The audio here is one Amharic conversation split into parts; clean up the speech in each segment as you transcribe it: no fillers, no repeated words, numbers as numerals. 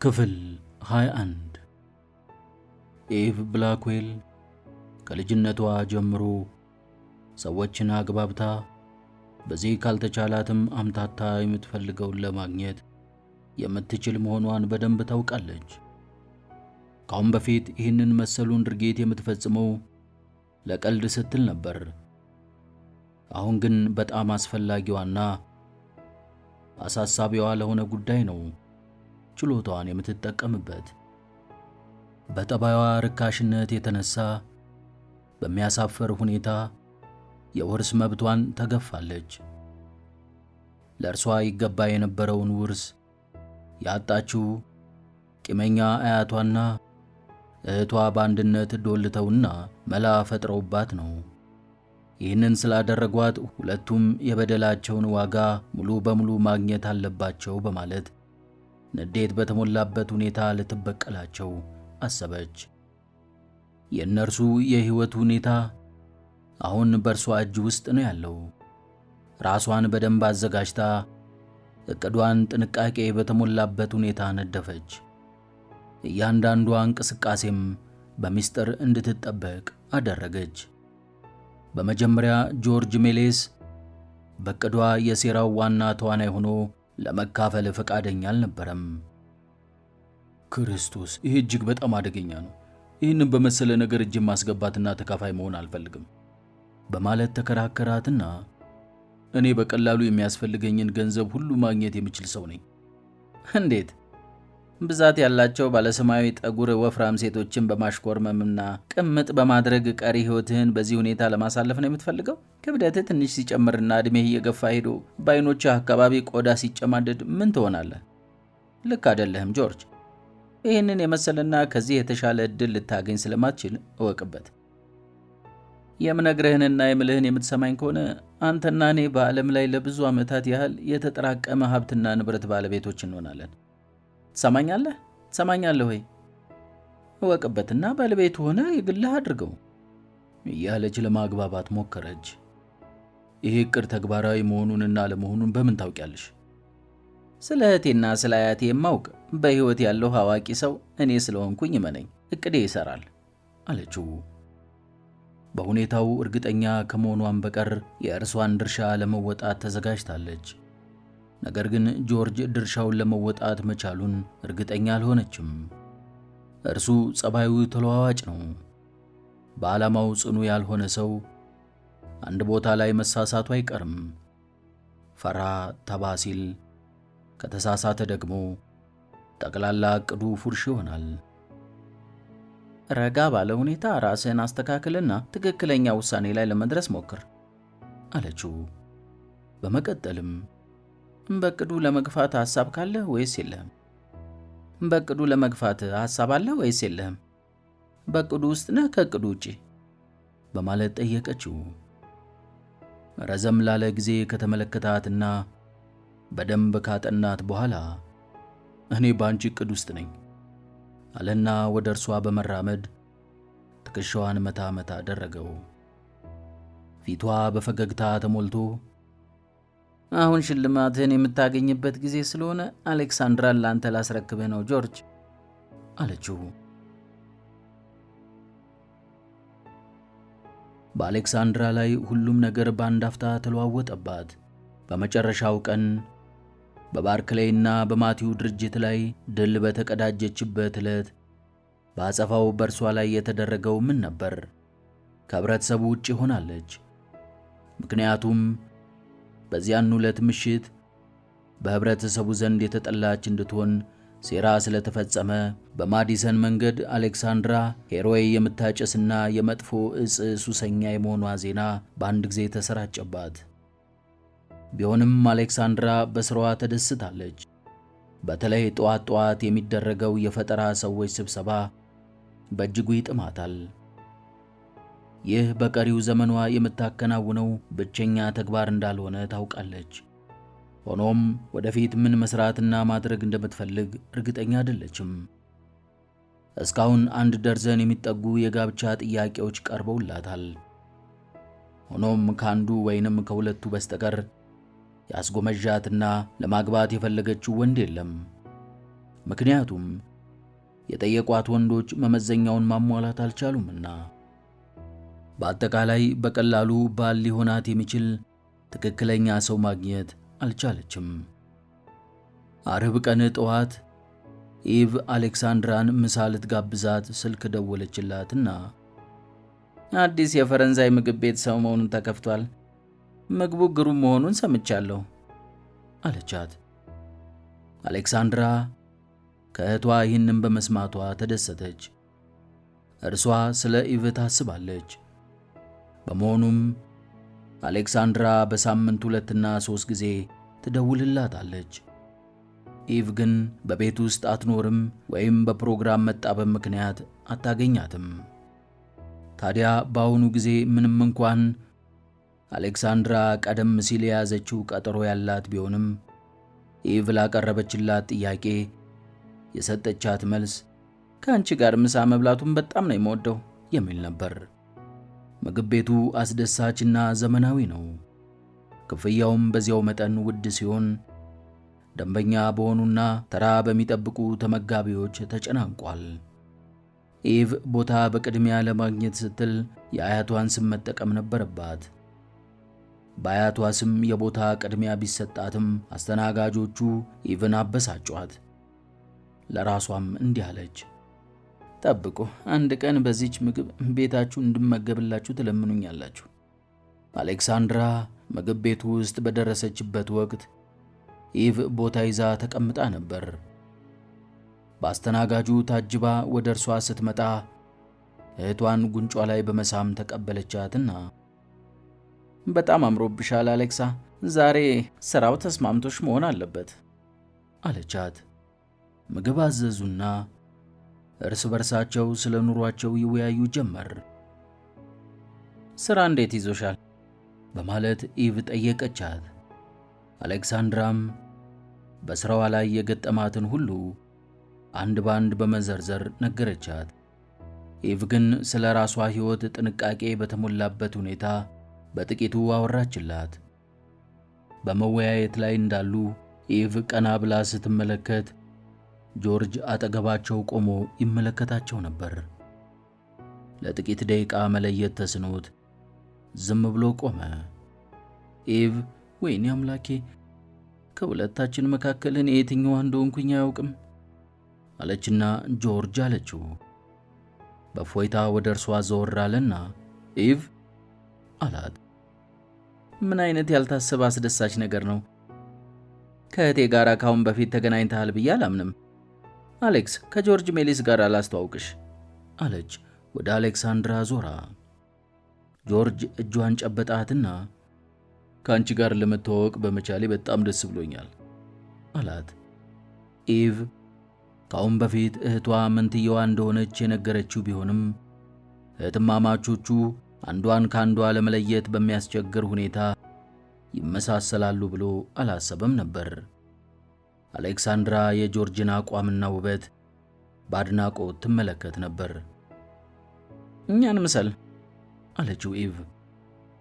ክፍል 21 ኢቭ ብላክዌል ከልጅነቷ ጀምሮ ሰዎችን አግባብታ በዚህ ካልተቻላትም አምታታ የምትፈልገውን ለማግኘት የምትችል መሆኗን በደንብ ታውቃለች። ካሁን በፊት ይህንን መሰሉን ድርጊት የምትፈጽመው ለቀልድ ስትል ነበር። አሁን ግን በጣም አስፈላጊዋና አሳሳቢዋ ለሆነ ጉዳይ ነው ችሎታዋን የምትጠቀምበት። በጠባይዋ ርካሽነት የተነሳ በሚያሳፍር ሁኔታ የውርስ መብቷን ተገፋለች። ለእርሷ ይገባ የነበረውን ውርስ ያጣችው ቂመኛ አያቷና እህቷ በአንድነት ዶልተውና መላ ፈጥረውባት ነው። ይህንን ስላደረጓት ሁለቱም የበደላቸውን ዋጋ ሙሉ በሙሉ ማግኘት አለባቸው በማለት ንዴት በተሞላበት ሁኔታ ልትበቀላቸው አሰበች። የእነርሱ የሕይወት ሁኔታ አሁን በእርሷ እጅ ውስጥ ነው ያለው። ራሷን በደንብ አዘጋጅታ ዕቅዷን ጥንቃቄ በተሞላበት ሁኔታ ነደፈች። እያንዳንዷ እንቅስቃሴም በሚስጥር እንድትጠበቅ አደረገች። በመጀመሪያ ጆርጅ ሜሌስ በዕቅዷ የሴራው ዋና ተዋናይ ሆኖ ለመካፈል ፈቃደኛ አልነበረም። ክርስቶስ፣ ይህ እጅግ በጣም አደገኛ ነው። ይህንን በመሰለ ነገር እጅ ማስገባትና ተካፋይ መሆን አልፈልግም በማለት ተከራከራትና እኔ በቀላሉ የሚያስፈልገኝን ገንዘብ ሁሉ ማግኘት የምችል ሰው ነኝ። እንዴት? ብዛት ያላቸው ባለሰማያዊ ጠጉር ወፍራም ሴቶችን በማሽኮርመምና ቅምጥ በማድረግ ቀሪ ሕይወትህን በዚህ ሁኔታ ለማሳለፍ ነው የምትፈልገው? ክብደትህ ትንሽ ሲጨምርና ዕድሜህ እየገፋ ሄዶ በዓይኖችህ አካባቢ ቆዳ ሲጨማደድ ምን ትሆናለህ? ልክ አይደለህም ጆርጅ። ይህንን የመሰለና ከዚህ የተሻለ ዕድል ልታገኝ ስለማትችል እወቅበት። የምነግርህንና የምልህን የምትሰማኝ ከሆነ አንተና እኔ በዓለም ላይ ለብዙ ዓመታት ያህል የተጠራቀመ ሀብትና ንብረት ባለቤቶች እንሆናለን። ትሰማኛለህ ወይ? እወቅበትና ባለቤቱ ሆነ የግልህ አድርገው እያለች ለማግባባት ሞከረች። ይህ ዕቅድ ተግባራዊ መሆኑንና ለመሆኑን በምን ታውቂያለሽ? ስለ እህቴና ስለ አያቴ የማውቅ በሕይወት ያለው አዋቂ ሰው እኔ ስለሆንኩኝ እመነኝ፣ ዕቅዴ ይሠራል አለችው። በሁኔታው እርግጠኛ ከመሆኗን በቀር የእርሷን ድርሻ ለመወጣት ተዘጋጅታለች። ነገር ግን ጆርጅ ድርሻውን ለመወጣት መቻሉን እርግጠኛ አልሆነችም። እርሱ ጸባዩ ተለዋዋጭ ነው። በዓላማው ጽኑ ያልሆነ ሰው አንድ ቦታ ላይ መሳሳቱ አይቀርም። ፈራ ተባ ሲል ከተሳሳተ ደግሞ ጠቅላላ ዕቅዱ ፉርሽ ይሆናል። ረጋ ባለ ሁኔታ ራስህን አስተካክልና ትክክለኛ ውሳኔ ላይ ለመድረስ ሞክር አለችው። በመቀጠልም በዕቅዱ ለመግፋት ሐሳብ ካለህ ወይስ የለህም? በዕቅዱ ለመግፋት ሐሳብ አለህ ወይስ የለህም? በዕቅዱ ውስጥ ነህ ከዕቅዱ ውጪ? በማለት ጠየቀችው። ረዘም ላለ ጊዜ ከተመለከታትና በደንብ ካጠናት በኋላ እኔ በአንቺ ዕቅድ ውስጥ ነኝ አለና ወደ እርሷ በመራመድ ትከሻዋን መታ መታ አደረገው። ፊቷ በፈገግታ ተሞልቶ አሁን ሽልማትህን የምታገኝበት ጊዜ ስለሆነ አሌክሳንድራን ላንተ ላስረክብህ ነው ጆርጅ አለችው። በአሌክሳንድራ ላይ ሁሉም ነገር በአንድ አፍታ ተለዋወጠባት። በመጨረሻው ቀን በባርክሌይና በማቲው ድርጅት ላይ ድል በተቀዳጀችበት ዕለት በአጸፋው በእርሷ ላይ የተደረገው ምን ነበር? ከህብረተሰቡ ውጭ ሆናለች። ምክንያቱም በዚያን ዕለት ምሽት በህብረተሰቡ ዘንድ የተጠላች እንድትሆን ሴራ ስለተፈጸመ በማዲሰን መንገድ አሌክሳንድራ ሄሮይ የምታጨስና የመጥፎ ዕፅ ሱሰኛ የመሆኗ ዜና በአንድ ጊዜ ተሰራጨባት። ቢሆንም አሌክሳንድራ በስራዋ ተደስታለች። በተለይ ጠዋት ጠዋት የሚደረገው የፈጠራ ሰዎች ስብሰባ በእጅጉ ይጥማታል። ይህ በቀሪው ዘመኗ የምታከናውነው ብቸኛ ተግባር እንዳልሆነ ታውቃለች። ሆኖም ወደፊት ምን መስራትና ማድረግ እንደምትፈልግ እርግጠኛ አይደለችም። እስካሁን 1 ደርዘን የሚጠጉ የጋብቻ ጥያቄዎች ቀርበውላታል። ሆኖም ከአንዱ ወይንም ከሁለቱ በስተቀር ያስጎመዣትና ለማግባት የፈለገችው ወንድ የለም። ምክንያቱም የጠየቋት ወንዶች መመዘኛውን ማሟላት አልቻሉምና። በአጠቃላይ በቀላሉ ባል ሊሆናት የሚችል ትክክለኛ ሰው ማግኘት አልቻለችም። አርብ ቀን ጠዋት ኢቭ አሌክሳንድራን ምሳ ልትጋብዛት ስልክ ደወለችላትና አዲስ የፈረንሳይ ምግብ ቤት ሰው መሆኑን ተከፍቷል፣ ምግቡ ግሩም መሆኑን ሰምቻለሁ አለቻት። አሌክሳንድራ ከእህቷ ይህንን በመስማቷ ተደሰተች። እርሷ ስለ ኢቭ ታስባለች። በመሆኑም አሌክሳንድራ በሳምንት 2 እና 3 ጊዜ ትደውልላታለች። ኢቭ ግን በቤት ውስጥ አትኖርም ወይም በፕሮግራም መጣበብ ምክንያት አታገኛትም። ታዲያ በአሁኑ ጊዜ ምንም እንኳን አሌክሳንድራ ቀደም ሲል የያዘችው ቀጠሮ ያላት ቢሆንም ኢቭ ላቀረበችላት ጥያቄ የሰጠቻት መልስ ከአንቺ ጋር ምሳ መብላቱን በጣም ነው የምወደው የሚል ነበር። ምግብ ቤቱ አስደሳችና ዘመናዊ ነው። ክፍያውም በዚያው መጠን ውድ ሲሆን ደንበኛ በሆኑና ተራ በሚጠብቁ ተመጋቢዎች ተጨናንቋል። ኢቭ ቦታ በቅድሚያ ለማግኘት ስትል የአያቷን ስም መጠቀም ነበረባት። በአያቷ ስም የቦታ ቅድሚያ ቢሰጣትም አስተናጋጆቹ ኢቭን አበሳጯት። ለራሷም እንዲህ አለች፣ ጠብቁ፣ አንድ ቀን በዚች ምግብ ቤታችሁ እንድመገብላችሁ ትለምኑኛላችሁ። አሌክሳንድራ ምግብ ቤቱ ውስጥ በደረሰችበት ወቅት ኢቭ ቦታ ይዛ ተቀምጣ ነበር። በአስተናጋጁ ታጅባ ወደ እርሷ ስትመጣ እህቷን ጉንጯ ላይ በመሳም ተቀበለቻትና በጣም አምሮብሻል አሌክሳ፣ ዛሬ ስራው ተስማምቶሽ መሆን አለበት አለቻት። ምግብ አዘዙና እርስ በርሳቸው ስለ ኑሯቸው ይወያዩ ጀመር። ስራ እንዴት ይዞሻል? በማለት ኢቭ ጠየቀቻት። አሌክሳንድራም በሥራዋ ላይ የገጠማትን ሁሉ አንድ ባንድ በመዘርዘር ነገረቻት። ኢቭ ግን ስለ ራሷ ሕይወት ጥንቃቄ በተሞላበት ሁኔታ በጥቂቱ አወራችላት። በመወያየት ላይ እንዳሉ ኢቭ ቀና ብላ ስትመለከት ጆርጅ አጠገባቸው ቆሞ ይመለከታቸው ነበር። ለጥቂት ደቂቃ መለየት ተስኖት ዝም ብሎ ቆመ። ኢቭ ወይኔ አምላኬ፣ ከሁለታችን መካከል እኔ የትኛዋ እንደሆንኩኝ አያውቅም አለችና ጆርጅ አለችው። በፎይታ ወደ እርሷ ዘወር አለና ኢቭ አላት። ምን አይነት ያልታሰበ አስደሳች ነገር ነው? ከእህቴ ጋር ካሁን በፊት ተገናኝተሃል ብዬ አላምንም። አሌክስ፣ ከጆርጅ ሜሊስ ጋር አላስተዋውቅሽ አለች ወደ አሌክሳንድራ ዞራ። ጆርጅ እጇን ጨበጣትና ከአንቺ ጋር ለመተዋወቅ በመቻሌ በጣም ደስ ብሎኛል አላት። ኢቭ ካሁን በፊት እህቷ መንትየዋ እንደሆነች የነገረችው ቢሆንም እህትማማቾቹ አንዷን ከአንዷ ለመለየት በሚያስቸግር ሁኔታ ይመሳሰላሉ ብሎ አላሰበም ነበር። አሌክሳንድራ የጆርጅን አቋምና ውበት በአድናቆት ትመለከት ነበር። እኛን ምሰል አለችው ኢቭ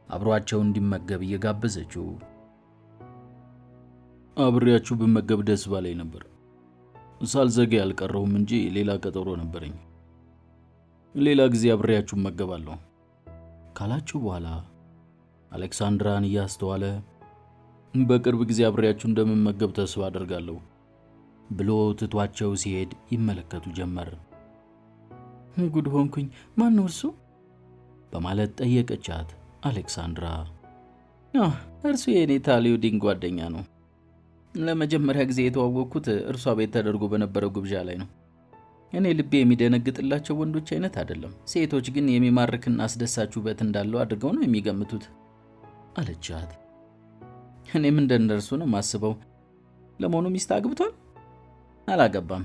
አብሯቸው እንዲመገብ እየጋበዘችው። አብሬያችሁ ብመገብ ደስ ባለኝ ነበር። ሳልዘጋ ያልቀረውም እንጂ ሌላ ቀጠሮ ነበረኝ። ሌላ ጊዜ አብሬያችሁ እመገባለሁ ካላችሁ በኋላ አሌክሳንድራን እያስተዋለ በቅርብ ጊዜ አብሬያችሁ እንደምመገብ ተስፋ አደርጋለሁ ብሎ ትቷቸው ሲሄድ ይመለከቱ ጀመር። ጉድ ሆንኩኝ፣ ማን ነው እርሱ? በማለት ጠየቀቻት አሌክሳንድራ። እርሱ የኔ ታሊውዲን ጓደኛ ነው። ለመጀመሪያ ጊዜ የተዋወቅኩት እርሷ ቤት ተደርጎ በነበረው ግብዣ ላይ ነው። እኔ ልቤ የሚደነግጥላቸው ወንዶች አይነት አይደለም። ሴቶች ግን የሚማርክና አስደሳች ውበት እንዳለው አድርገው ነው የሚገምቱት አለቻት። እኔም እንደነርሱ ነው ማስበው። ለመሆኑ ሚስት አግብቷል? አላገባም።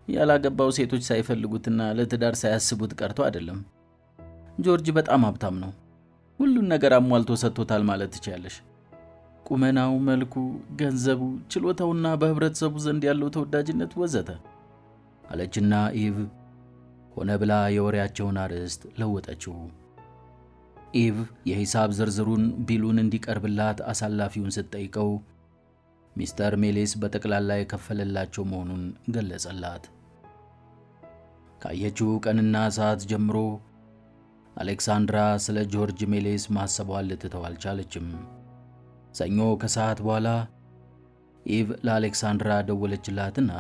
ያላገባው ሴቶች ሳይፈልጉትና ለትዳር ሳያስቡት ቀርቶ አይደለም። ጆርጅ በጣም ሀብታም ነው። ሁሉን ነገር አሟልቶ ሰጥቶታል ማለት ትችያለሽ። ቁመናው፣ መልኩ፣ ገንዘቡ፣ ችሎታውና በህብረተሰቡ ዘንድ ያለው ተወዳጅነት ወዘተ አለችና ኢቭ ሆነ ብላ የወሬያቸውን አርዕስት ለወጠችው። ኢቭ የሂሳብ ዝርዝሩን ቢሉን እንዲቀርብላት አሳላፊውን ስትጠይቀው ሚስተር ሜሌስ በጠቅላላ የከፈለላቸው መሆኑን ገለጸላት። ካየችው ቀንና ሰዓት ጀምሮ አሌክሳንድራ ስለ ጆርጅ ሜሌስ ማሰቧን ልትተው አልቻለችም። ሰኞ ከሰዓት በኋላ ኢቭ ለአሌክሳንድራ ደወለችላትና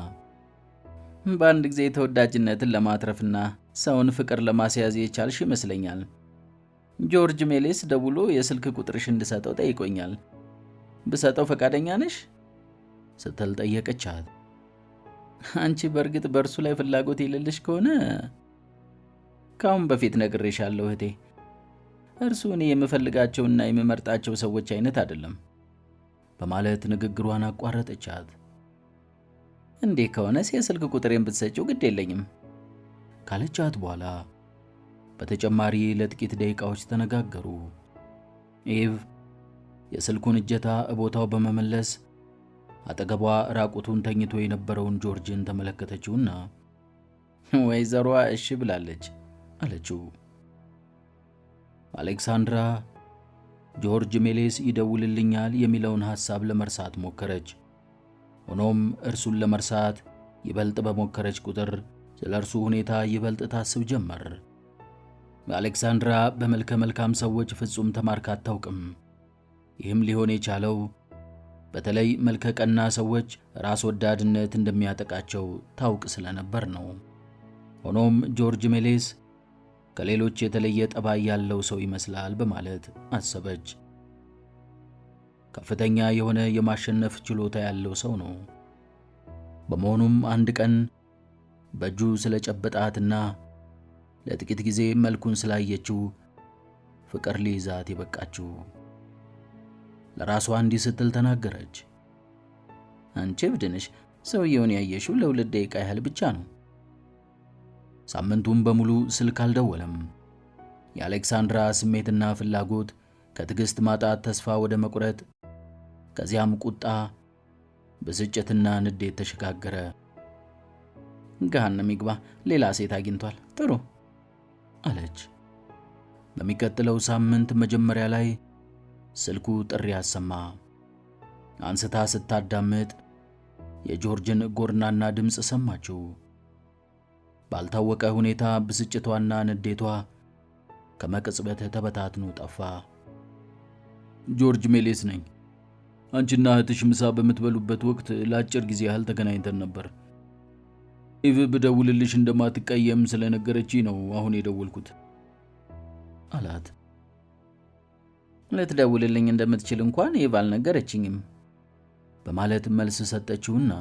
በአንድ ጊዜ ተወዳጅነትን ለማትረፍና ሰውን ፍቅር ለማስያዝ የቻልሽ ይመስለኛል። ጆርጅ ሜሌስ ደውሎ የስልክ ቁጥርሽ እንድሰጠው ጠይቆኛል። ብሰጠው ፈቃደኛ ነሽ? ስትል ጠየቀቻት። አንቺ በእርግጥ በእርሱ ላይ ፍላጎት የሌለሽ ከሆነ ከአሁን በፊት ነግሬሻለሁ እህቴ፣ እርሱ እኔ የምፈልጋቸውና የምመርጣቸው ሰዎች አይነት አይደለም በማለት ንግግሯን አቋረጠቻት። እንዴ ከሆነስ የስልክ ቁጥሬን ብትሰጪው ግድ የለኝም ካለቻት በኋላ በተጨማሪ ለጥቂት ደቂቃዎች ተነጋገሩ። ኢቭ የስልኩን እጀታ ቦታው በመመለስ አጠገቧ ራቁቱን ተኝቶ የነበረውን ጆርጅን ተመለከተችውና ወይዘሮዋ እሺ ብላለች አለችው። አሌክሳንድራ ጆርጅ ሜሌስ ይደውልልኛል የሚለውን ሐሳብ ለመርሳት ሞከረች። ሆኖም እርሱን ለመርሳት ይበልጥ በሞከረች ቁጥር ስለ እርሱ ሁኔታ ይበልጥ ታስብ ጀመር። አሌክሳንድራ በመልከ መልካም ሰዎች ፍጹም ተማርካ አታውቅም። ይህም ሊሆን የቻለው በተለይ መልከ ቀና ሰዎች ራስ ወዳድነት እንደሚያጠቃቸው ታውቅ ስለነበር ነው። ሆኖም ጆርጅ ሜሌስ ከሌሎች የተለየ ጠባይ ያለው ሰው ይመስላል በማለት አሰበች። ከፍተኛ የሆነ የማሸነፍ ችሎታ ያለው ሰው ነው። በመሆኑም አንድ ቀን በእጁ ስለጨበጣትና ለጥቂት ጊዜ መልኩን ስላየችው ፍቅር ሊይዛት የበቃችው። ለራሷ እንዲህ ስትል ተናገረች። አንቺ እብድ ነሽ፣ ሰውየውን ያየሽው ለ2 ደቂቃ ያህል ብቻ ነው። ሳምንቱን በሙሉ ስልክ አልደወለም። የአሌክሳንድራ ስሜትና ፍላጎት ከትዕግሥት ማጣት ተስፋ ወደ መቁረጥ፣ ከዚያም ቁጣ፣ ብስጭትና ንዴት ተሸጋገረ። ገሃነም ይግባ፣ ሌላ ሴት አግኝቷል። ጥሩ አለች። በሚቀጥለው ሳምንት መጀመሪያ ላይ ስልኩ ጥሪ አሰማ። አንስታ ስታዳምጥ የጆርጅን ጎርናና ድምፅ ሰማችው። ባልታወቀ ሁኔታ ብስጭቷና ንዴቷ ከመቅጽበት ተበታትኖ ጠፋ። ጆርጅ ሜሌስ ነኝ። አንቺና እህትሽ ምሳ በምትበሉበት ወቅት ለአጭር ጊዜ ያህል ተገናኝተን ነበር። ኢቭ ብደውልልሽ እንደማትቀየም ስለነገረች ነው አሁን የደወልኩት አላት። ልትደውልልኝ እንደምትችል እንኳን ኢቭ አልነገረችኝም በማለት መልስ ሰጠችውና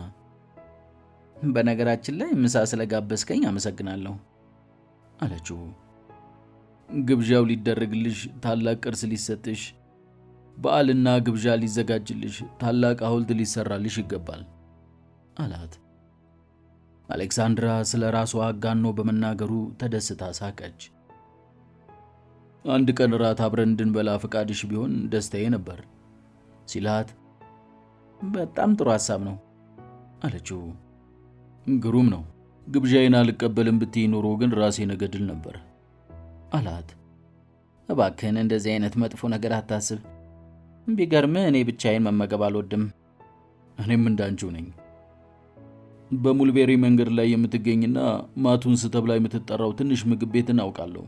በነገራችን ላይ ምሳ ስለጋበዝከኝ አመሰግናለሁ አለችው። ግብዣው ሊደረግልሽ፣ ታላቅ ቅርስ ሊሰጥሽ፣ በዓልና ግብዣ ሊዘጋጅልሽ፣ ታላቅ ሐውልት ሊሰራልሽ ይገባል አላት። አሌክሳንድራ ስለ ራሷ አጋኖ በመናገሩ ተደስታ ሳቀች። አንድ ቀን ራት አብረን እንድንበላ ፈቃድሽ ቢሆን ደስታዬ ነበር ሲላት በጣም ጥሩ ሐሳብ ነው አለችው። ግሩም ነው። ግብዣዬን አልቀበልም ብትይ ኖሮ ግን ራሴን እገድል ነበር አላት። እባክህን እንደዚህ አይነት መጥፎ ነገር አታስብ። ቢገርምህ እኔ ብቻዬን መመገብ አልወድም። እኔም እንዳንቺው ነኝ። በሙልቤሪ መንገድ ላይ የምትገኝና ማቱንስ ተብላ የምትጠራው ትንሽ ምግብ ቤትን አውቃለሁ።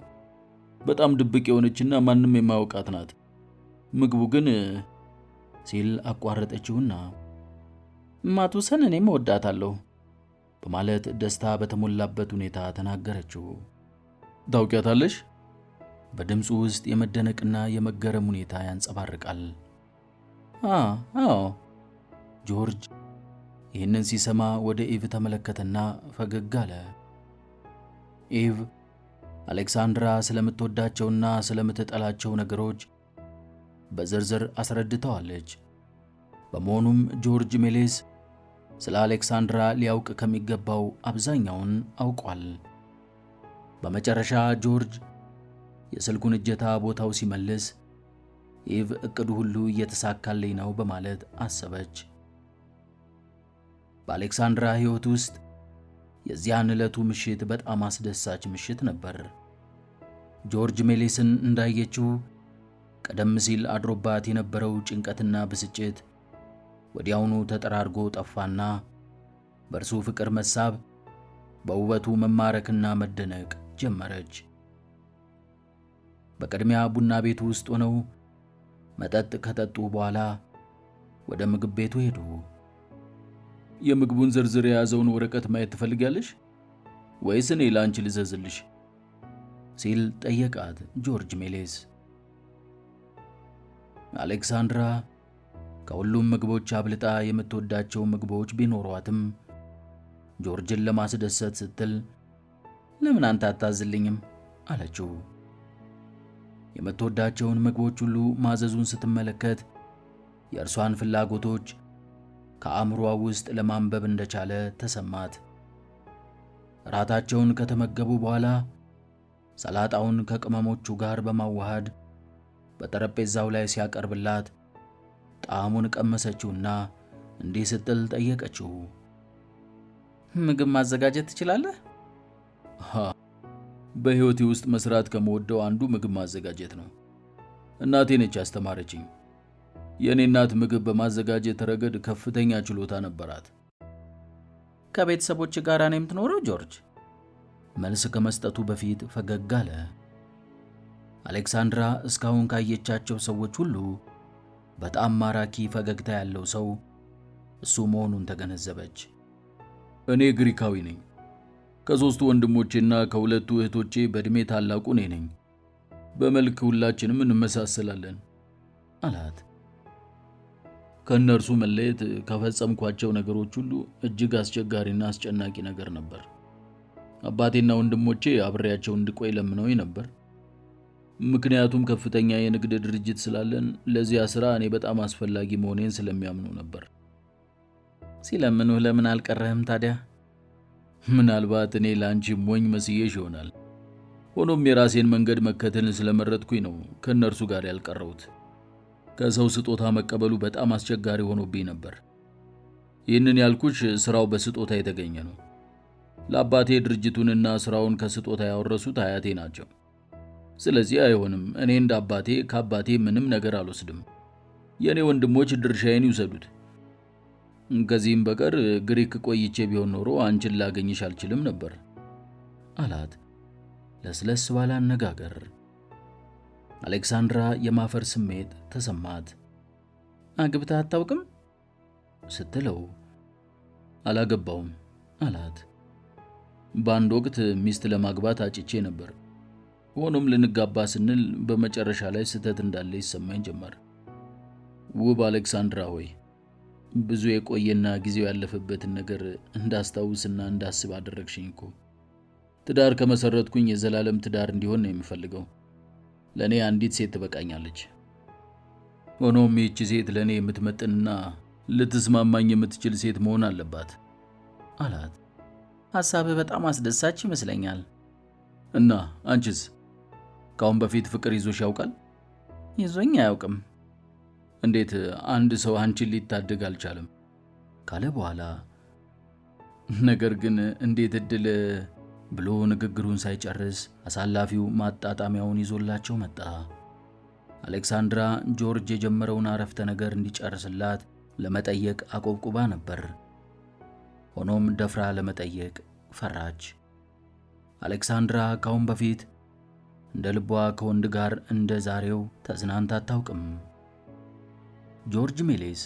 በጣም ድብቅ የሆነችና ማንም የማያውቃት ናት። ምግቡ ግን ሲል አቋረጠችውና ማቱሰን እኔም እወዳታለሁ በማለት ደስታ በተሞላበት ሁኔታ ተናገረችው። ታውቂያታለሽ? በድምፁ ውስጥ የመደነቅና የመገረም ሁኔታ ያንጸባርቃል። አዎ። ጆርጅ ይህንን ሲሰማ ወደ ኢቭ ተመለከተና ፈገግ አለ። ኢቭ አሌክሳንድራ ስለምትወዳቸውና ስለምትጠላቸው ነገሮች በዝርዝር አስረድተዋለች። በመሆኑም ጆርጅ ሜሌስ ስለ አሌክሳንድራ ሊያውቅ ከሚገባው አብዛኛውን አውቋል። በመጨረሻ ጆርጅ የስልኩን እጀታ ቦታው ሲመልስ ኢቭ እቅዱ ሁሉ እየተሳካልኝ ነው በማለት አሰበች። በአሌክሳንድራ ሕይወት ውስጥ የዚያን ዕለቱ ምሽት በጣም አስደሳች ምሽት ነበር። ጆርጅ ሜሌስን እንዳየችው ቀደም ሲል አድሮባት የነበረው ጭንቀትና ብስጭት ወዲያውኑ ተጠራርጎ ጠፋና በእርሱ ፍቅር መሳብ፣ በውበቱ መማረክና መደነቅ ጀመረች። በቅድሚያ ቡና ቤቱ ውስጥ ሆነው መጠጥ ከጠጡ በኋላ ወደ ምግብ ቤቱ ሄዱ። የምግቡን ዝርዝር የያዘውን ወረቀት ማየት ትፈልጊያለሽ ወይስ እኔ ለአንቺ ልዘዝልሽ? ሲል ጠየቃት ጆርጅ ሜሌስ። አሌክሳንድራ ከሁሉም ምግቦች አብልጣ የምትወዳቸው ምግቦች ቢኖሯትም ጆርጅን ለማስደሰት ስትል ለምን አንተ አታዝልኝም አለችው። የምትወዳቸውን ምግቦች ሁሉ ማዘዙን ስትመለከት የእርሷን ፍላጎቶች ከአእምሯ ውስጥ ለማንበብ እንደቻለ ተሰማት። ራታቸውን ከተመገቡ በኋላ ሰላጣውን ከቅመሞቹ ጋር በማዋሃድ በጠረጴዛው ላይ ሲያቀርብላት ጣዕሙን ቀመሰችውና እንዲህ ስትል ጠየቀችው። ምግብ ማዘጋጀት ትችላለህ? በሕይወቴ ውስጥ መስራት ከምወደው አንዱ ምግብ ማዘጋጀት ነው። እናቴ ነች ያስተማረችኝ። የእኔ እናት ምግብ በማዘጋጀት ረገድ ከፍተኛ ችሎታ ነበራት። ከቤተሰቦች ጋር ነው የምትኖረው ጆርጅ? መልስ ከመስጠቱ በፊት ፈገግ አለ። አሌክሳንድራ እስካሁን ካየቻቸው ሰዎች ሁሉ በጣም ማራኪ ፈገግታ ያለው ሰው እሱ መሆኑን ተገነዘበች። እኔ ግሪካዊ ነኝ። ከሦስቱ ወንድሞቼና ከሁለቱ እህቶቼ በዕድሜ ታላቁ እኔ ነኝ። በመልክ ሁላችንም እንመሳሰላለን አላት። ከእነርሱ መለየት ከፈጸምኳቸው ነገሮች ሁሉ እጅግ አስቸጋሪና አስጨናቂ ነገር ነበር። አባቴና ወንድሞቼ አብሬያቸው እንድቆይ ለምነውኝ ነበር። ምክንያቱም ከፍተኛ የንግድ ድርጅት ስላለን ለዚያ ሥራ እኔ በጣም አስፈላጊ መሆኔን ስለሚያምኑ ነበር። ሲለምኑህ ለምን አልቀረህም ታዲያ? ምናልባት እኔ ለአንቺ ሞኝ መስዬሽ ይሆናል። ሆኖም የራሴን መንገድ መከተልን ስለመረጥኩኝ ነው ከእነርሱ ጋር ያልቀረሁት። ከሰው ስጦታ መቀበሉ በጣም አስቸጋሪ ሆኖብኝ ነበር። ይህንን ያልኩሽ ሥራው በስጦታ የተገኘ ነው። ለአባቴ ድርጅቱንና ሥራውን ከስጦታ ያወረሱት አያቴ ናቸው። ስለዚህ አይሆንም። እኔ እንደ አባቴ ከአባቴ ምንም ነገር አልወስድም። የእኔ ወንድሞች ድርሻዬን ይውሰዱት። ከዚህም በቀር ግሪክ ቆይቼ ቢሆን ኖሮ አንቺን ላገኝሽ አልችልም ነበር አላት ለስለስ ባለ አነጋገር። አሌክሳንድራ የማፈር ስሜት ተሰማት። አግብተህ አታውቅም ስትለው አላገባውም አላት። በአንድ ወቅት ሚስት ለማግባት አጭቼ ነበር። ሆኖም ልንጋባ ስንል በመጨረሻ ላይ ስህተት እንዳለ ይሰማኝ ጀመር። ውብ አሌክሳንድራ ሆይ፣ ብዙ የቆየና ጊዜው ያለፈበትን ነገር እንዳስታውስና እንዳስብ አደረግሽኝ እኮ። ትዳር ከመሰረትኩኝ የዘላለም ትዳር እንዲሆን ነው የምፈልገው። ለእኔ አንዲት ሴት ትበቃኛለች። ሆኖም ይህች ሴት ለእኔ የምትመጥንና ልትስማማኝ የምትችል ሴት መሆን አለባት አላት። ሐሳብህ በጣም አስደሳች ይመስለኛል። እና አንቺስ ከአሁን በፊት ፍቅር ይዞሽ ያውቃል? ይዞኝ አያውቅም። እንዴት አንድ ሰው አንቺን ሊታደግ አልቻለም? ካለ በኋላ ነገር ግን እንዴት እድል ብሎ ንግግሩን ሳይጨርስ አሳላፊው ማጣጣሚያውን ይዞላቸው መጣ። አሌክሳንድራ ጆርጅ የጀመረውን አረፍተ ነገር እንዲጨርስላት ለመጠየቅ አቆብቁባ ነበር። ሆኖም ደፍራ ለመጠየቅ ፈራች። አሌክሳንድራ ካሁን በፊት እንደ ልቧ ከወንድ ጋር እንደ ዛሬው ተዝናንታ አታውቅም። ጆርጅ ሜሌስ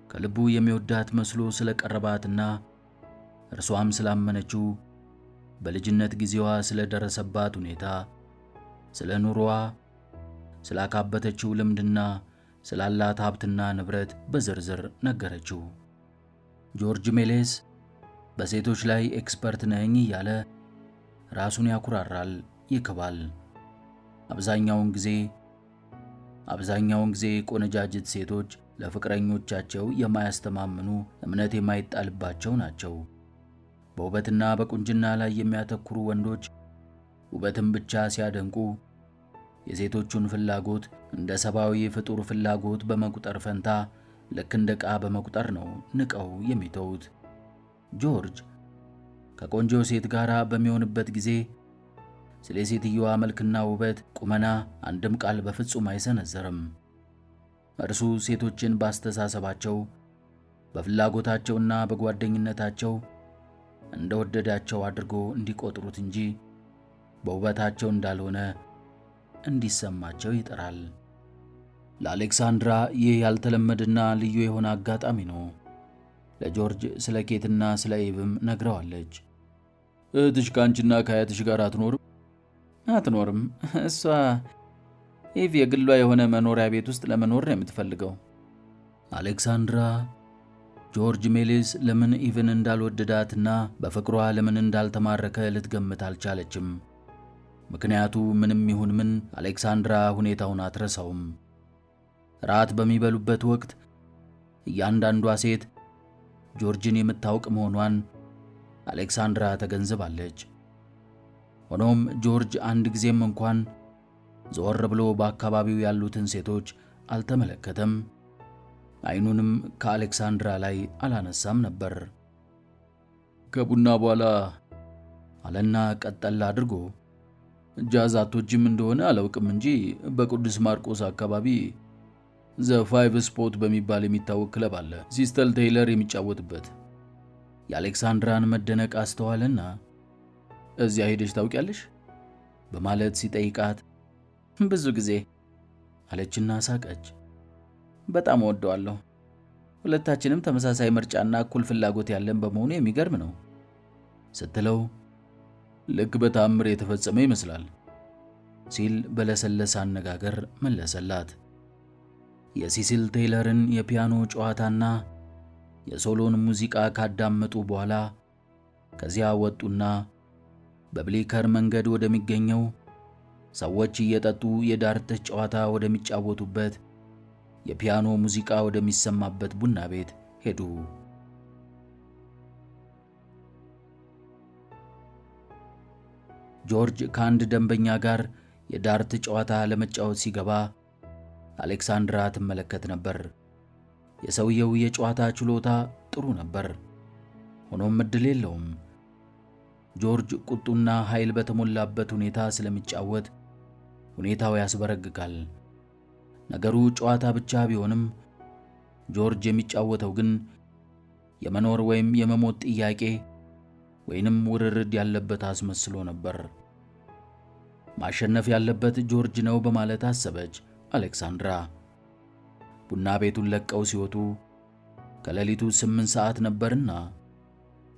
ከልቡ የሚወዳት መስሎ ስለቀረባትና እርሷም ስላመነችው በልጅነት ጊዜዋ ስለደረሰባት ሁኔታ፣ ስለ ኑሮዋ፣ ስላካበተችው ልምድና ስላላት ሀብትና ንብረት በዝርዝር ነገረችው። ጆርጅ ሜሌስ በሴቶች ላይ ኤክስፐርት ነኝ እያለ ራሱን ያኩራራል፣ ይክባል። አብዛኛውን ጊዜ ቆነጃጅት ሴቶች ለፍቅረኞቻቸው የማያስተማምኑ እምነት የማይጣልባቸው ናቸው። በውበትና በቁንጅና ላይ የሚያተኩሩ ወንዶች ውበትን ብቻ ሲያደንቁ የሴቶቹን ፍላጎት እንደ ሰብአዊ ፍጡር ፍላጎት በመቁጠር ፈንታ ልክ እንደ ዕቃ በመቁጠር ነው ንቀው የሚተዉት። ጆርጅ ከቆንጆ ሴት ጋር በሚሆንበት ጊዜ ስለ ሴትየዋ መልክና ውበት፣ ቁመና አንድም ቃል በፍጹም አይሰነዘርም። እርሱ ሴቶችን ባስተሳሰባቸው በፍላጎታቸውና በጓደኝነታቸው እንደወደዳቸው አድርጎ እንዲቆጥሩት እንጂ በውበታቸው እንዳልሆነ እንዲሰማቸው ይጥራል። ለአሌክሳንድራ ይህ ያልተለመደና ልዩ የሆነ አጋጣሚ ነው። ለጆርጅ ስለ ኬትና ስለ ኢቭም ነግረዋለች። እህትሽ ከአንቺና ከአያትሽ ጋር አትኖርም? አትኖርም። እሷ ኢቭ የግሏ የሆነ መኖሪያ ቤት ውስጥ ለመኖር ነው የምትፈልገው። አሌክሳንድራ ጆርጅ ሜሊስ ለምን ኢቭን እንዳልወደዳትና በፍቅሯ ለምን እንዳልተማረከ ልትገምት አልቻለችም። ምክንያቱ ምንም ይሁን ምን አሌክሳንድራ ሁኔታውን አትረሳውም። ራት በሚበሉበት ወቅት እያንዳንዷ ሴት ጆርጅን የምታውቅ መሆኗን አሌክሳንድራ ተገንዝባለች። ሆኖም ጆርጅ አንድ ጊዜም እንኳን ዞር ብሎ በአካባቢው ያሉትን ሴቶች አልተመለከተም፣ ዓይኑንም ከአሌክሳንድራ ላይ አላነሳም ነበር። ከቡና በኋላ አለና ቀጠል አድርጎ ጃዝ አትወጂም እንደሆነ አላውቅም እንጂ በቅዱስ ማርቆስ አካባቢ ዘ ፋይቭ ስፖት በሚባል የሚታወቅ ክለብ አለ፣ ሲስተር ቴይለር የሚጫወትበት። የአሌክሳንድራን መደነቅ አስተዋለና እዚያ ሄደሽ ታውቂያለሽ በማለት ሲጠይቃት ብዙ ጊዜ አለችና ሳቀች። በጣም እወደዋለሁ። ሁለታችንም ተመሳሳይ ምርጫና እኩል ፍላጎት ያለን በመሆኑ የሚገርም ነው ስትለው ልክ በተአምር የተፈጸመ ይመስላል ሲል በለሰለሰ አነጋገር መለሰላት። የሲሲል ቴይለርን የፒያኖ ጨዋታና የሶሎን ሙዚቃ ካዳመጡ በኋላ ከዚያ ወጡና በብሊከር መንገድ ወደሚገኘው ሰዎች እየጠጡ የዳርት ጨዋታ ወደሚጫወቱበት የፒያኖ ሙዚቃ ወደሚሰማበት ቡና ቤት ሄዱ። ጆርጅ ከአንድ ደንበኛ ጋር የዳርት ጨዋታ ለመጫወት ሲገባ አሌክሳንድራ ትመለከት ነበር። የሰውየው የጨዋታ ችሎታ ጥሩ ነበር። ሆኖም ዕድል የለውም። ጆርጅ ቁጡና ኃይል በተሞላበት ሁኔታ ስለሚጫወት ሁኔታው ያስበረግጋል። ነገሩ ጨዋታ ብቻ ቢሆንም ጆርጅ የሚጫወተው ግን የመኖር ወይም የመሞት ጥያቄ ወይንም ውርርድ ያለበት አስመስሎ ነበር። ማሸነፍ ያለበት ጆርጅ ነው በማለት አሰበች አሌክሳንድራ። ቡና ቤቱን ለቀው ሲወጡ ከሌሊቱ 8 ሰዓት ነበርና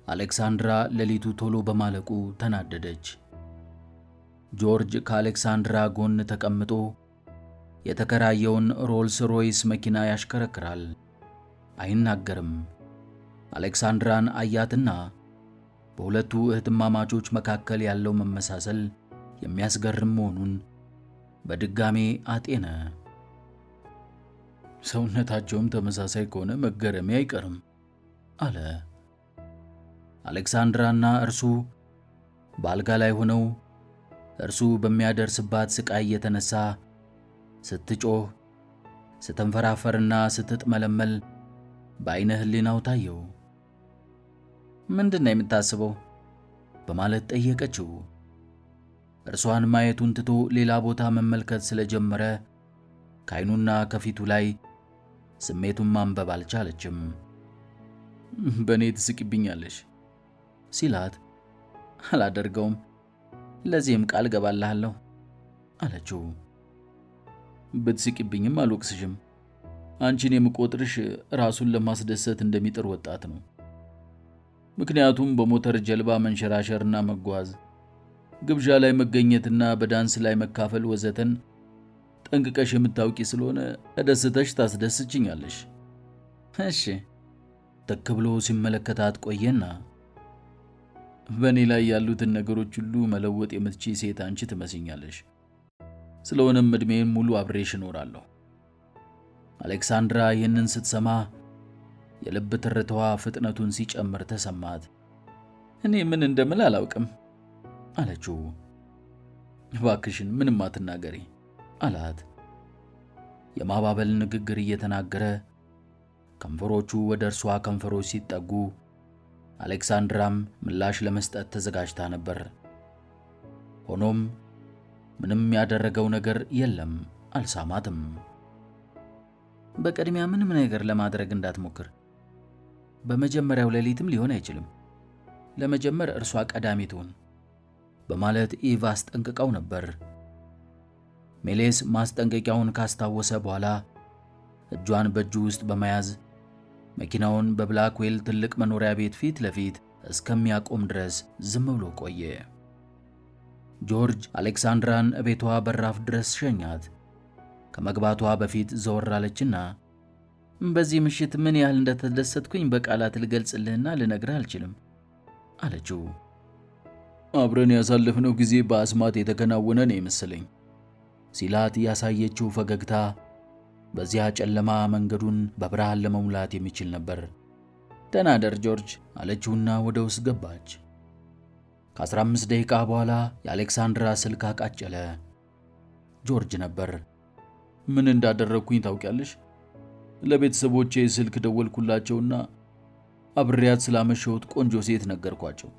አሌክሳንድራ ሌሊቱ ቶሎ በማለቁ ተናደደች። ጆርጅ ከአሌክሳንድራ ጎን ተቀምጦ የተከራየውን ሮልስ ሮይስ መኪና ያሽከረክራል። አይናገርም። አሌክሳንድራን አያትና በሁለቱ እህትማማቾች መካከል ያለው መመሳሰል የሚያስገርም መሆኑን በድጋሜ አጤነ። ሰውነታቸውም ተመሳሳይ ከሆነ መገረሜ አይቀርም አለ። አሌክሳንድራና እርሱ በአልጋ ላይ ሆነው እርሱ በሚያደርስባት ስቃይ የተነሳ ስትጮህ፣ ስትንፈራፈርና ስትጥመለመል በዓይነ ሕሊናው ታየው። ምንድን ነው የምታስበው በማለት ጠየቀችው። እርሷን ማየቱን ትቶ ሌላ ቦታ መመልከት ስለጀመረ ከዓይኑና ከፊቱ ላይ ስሜቱን ማንበብ አልቻለችም። በእኔ ትስቂብኛለሽ ሲላት አላደርገውም፣ ለዚህም ቃል ገባልሃለሁ አለችው። ብትስቂብኝም አልወቅስሽም። አንቺን የምቆጥርሽ ራሱን ለማስደሰት እንደሚጥር ወጣት ነው። ምክንያቱም በሞተር ጀልባ መንሸራሸርና መጓዝ፣ ግብዣ ላይ መገኘትና በዳንስ ላይ መካፈል ወዘተን ጠንቅቀሽ የምታውቂ ስለሆነ ተደስተሽ ታስደስችኛለሽ። እሺ። ትክ ብሎ ሲመለከታት ቆየና በእኔ ላይ ያሉትን ነገሮች ሁሉ መለወጥ የምትችይ ሴት አንቺ ትመስኛለሽ። ስለሆነም ዕድሜን ሙሉ አብሬሽ እኖራለሁ። አሌክሳንድራ ይህንን ስትሰማ የልብ ትርታዋ ፍጥነቱን ሲጨምር ተሰማት። እኔ ምን እንደምል አላውቅም አለችው። እባክሽን ምንም አትናገሪ አላት። የማባበል ንግግር እየተናገረ ከንፈሮቹ ወደ እርሷ ከንፈሮች ሲጠጉ አሌክሳንድራም ምላሽ ለመስጠት ተዘጋጅታ ነበር። ሆኖም ምንም ያደረገው ነገር የለም፣ አልሳማትም። በቅድሚያ ምንም ነገር ለማድረግ እንዳትሞክር በመጀመሪያው ሌሊትም ሊሆን አይችልም። ለመጀመር እርሷ ቀዳሚ ትሁን በማለት ኢቭ አስጠንቅቀው ነበር። ሜሌስ ማስጠንቀቂያውን ካስታወሰ በኋላ እጇን በእጁ ውስጥ በመያዝ መኪናውን በብላክዌል ትልቅ መኖሪያ ቤት ፊት ለፊት እስከሚያቆም ድረስ ዝም ብሎ ቆየ። ጆርጅ አሌክሳንድራን እቤቷ በራፍ ድረስ ሸኛት። ከመግባቷ በፊት ዘወር አለችና በዚህ ምሽት ምን ያህል እንደተደሰትኩኝ በቃላት ልገልጽልህና ልነግርህ አልችልም አለችው። አብረን ያሳለፍነው ጊዜ በአስማት የተከናወነ ነው የመሰለኝ ሲላት ያሳየችው ፈገግታ በዚያ ጨለማ መንገዱን በብርሃን ለመሙላት የሚችል ነበር። ደህና ደር ጆርጅ አለችውና ወደ ውስጥ ገባች። ከ15 ደቂቃ በኋላ የአሌክሳንድራ ስልክ አቃጨለ። ጆርጅ ነበር። ምን እንዳደረግኩኝ ታውቂያለሽ? ለቤተሰቦቼ ስልክ ደወልኩላቸውና አብሬያት ስላመሸሁት ቆንጆ ሴት ነገርኳቸው።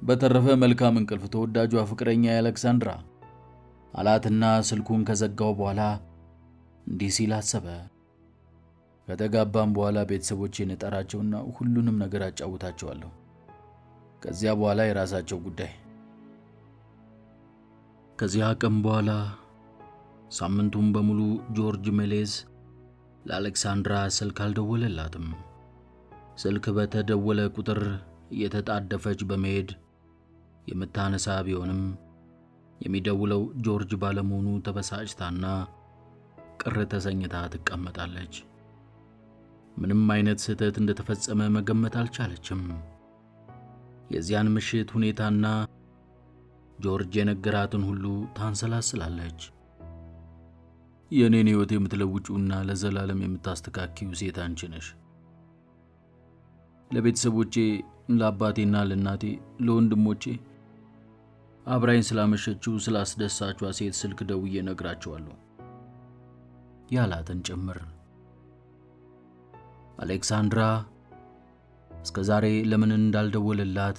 በተረፈ መልካም እንቅልፍ ተወዳጇ ፍቅረኛ የአሌክሳንድራ አላትና ስልኩን ከዘጋው በኋላ እንዲህ ሲል አሰበ። ከተጋባም በኋላ ቤተሰቦቼን እጠራቸውና ሁሉንም ነገር አጫውታቸዋለሁ። ከዚያ በኋላ የራሳቸው ጉዳይ። ከዚያ ቀን በኋላ ሳምንቱን በሙሉ ጆርጅ ሜሌዝ ለአሌክሳንድራ ስልክ አልደወለላትም። ስልክ በተደወለ ቁጥር እየተጣደፈች በመሄድ የምታነሳ ቢሆንም የሚደውለው ጆርጅ ባለመሆኑ ተበሳጭታና ቅር ተሰኝታ ትቀመጣለች። ምንም አይነት ስህተት እንደተፈጸመ መገመት አልቻለችም። የዚያን ምሽት ሁኔታና ጆርጅ የነገራትን ሁሉ ታንሰላስላለች። የኔን ሕይወት የምትለውጪውና ለዘላለም የምታስተካክዩ ሴት አንቺ ነሽ። ለቤተሰቦቼ፣ ለአባቴና ለእናቴ፣ ለወንድሞቼ አብራኝ ስላመሸችው ስላስደሳቿ ሴት ስልክ ደውዬ ነግራቸዋለሁ ያላትን ጭምር። አሌክሳንድራ እስከ ዛሬ ለምን እንዳልደወለላት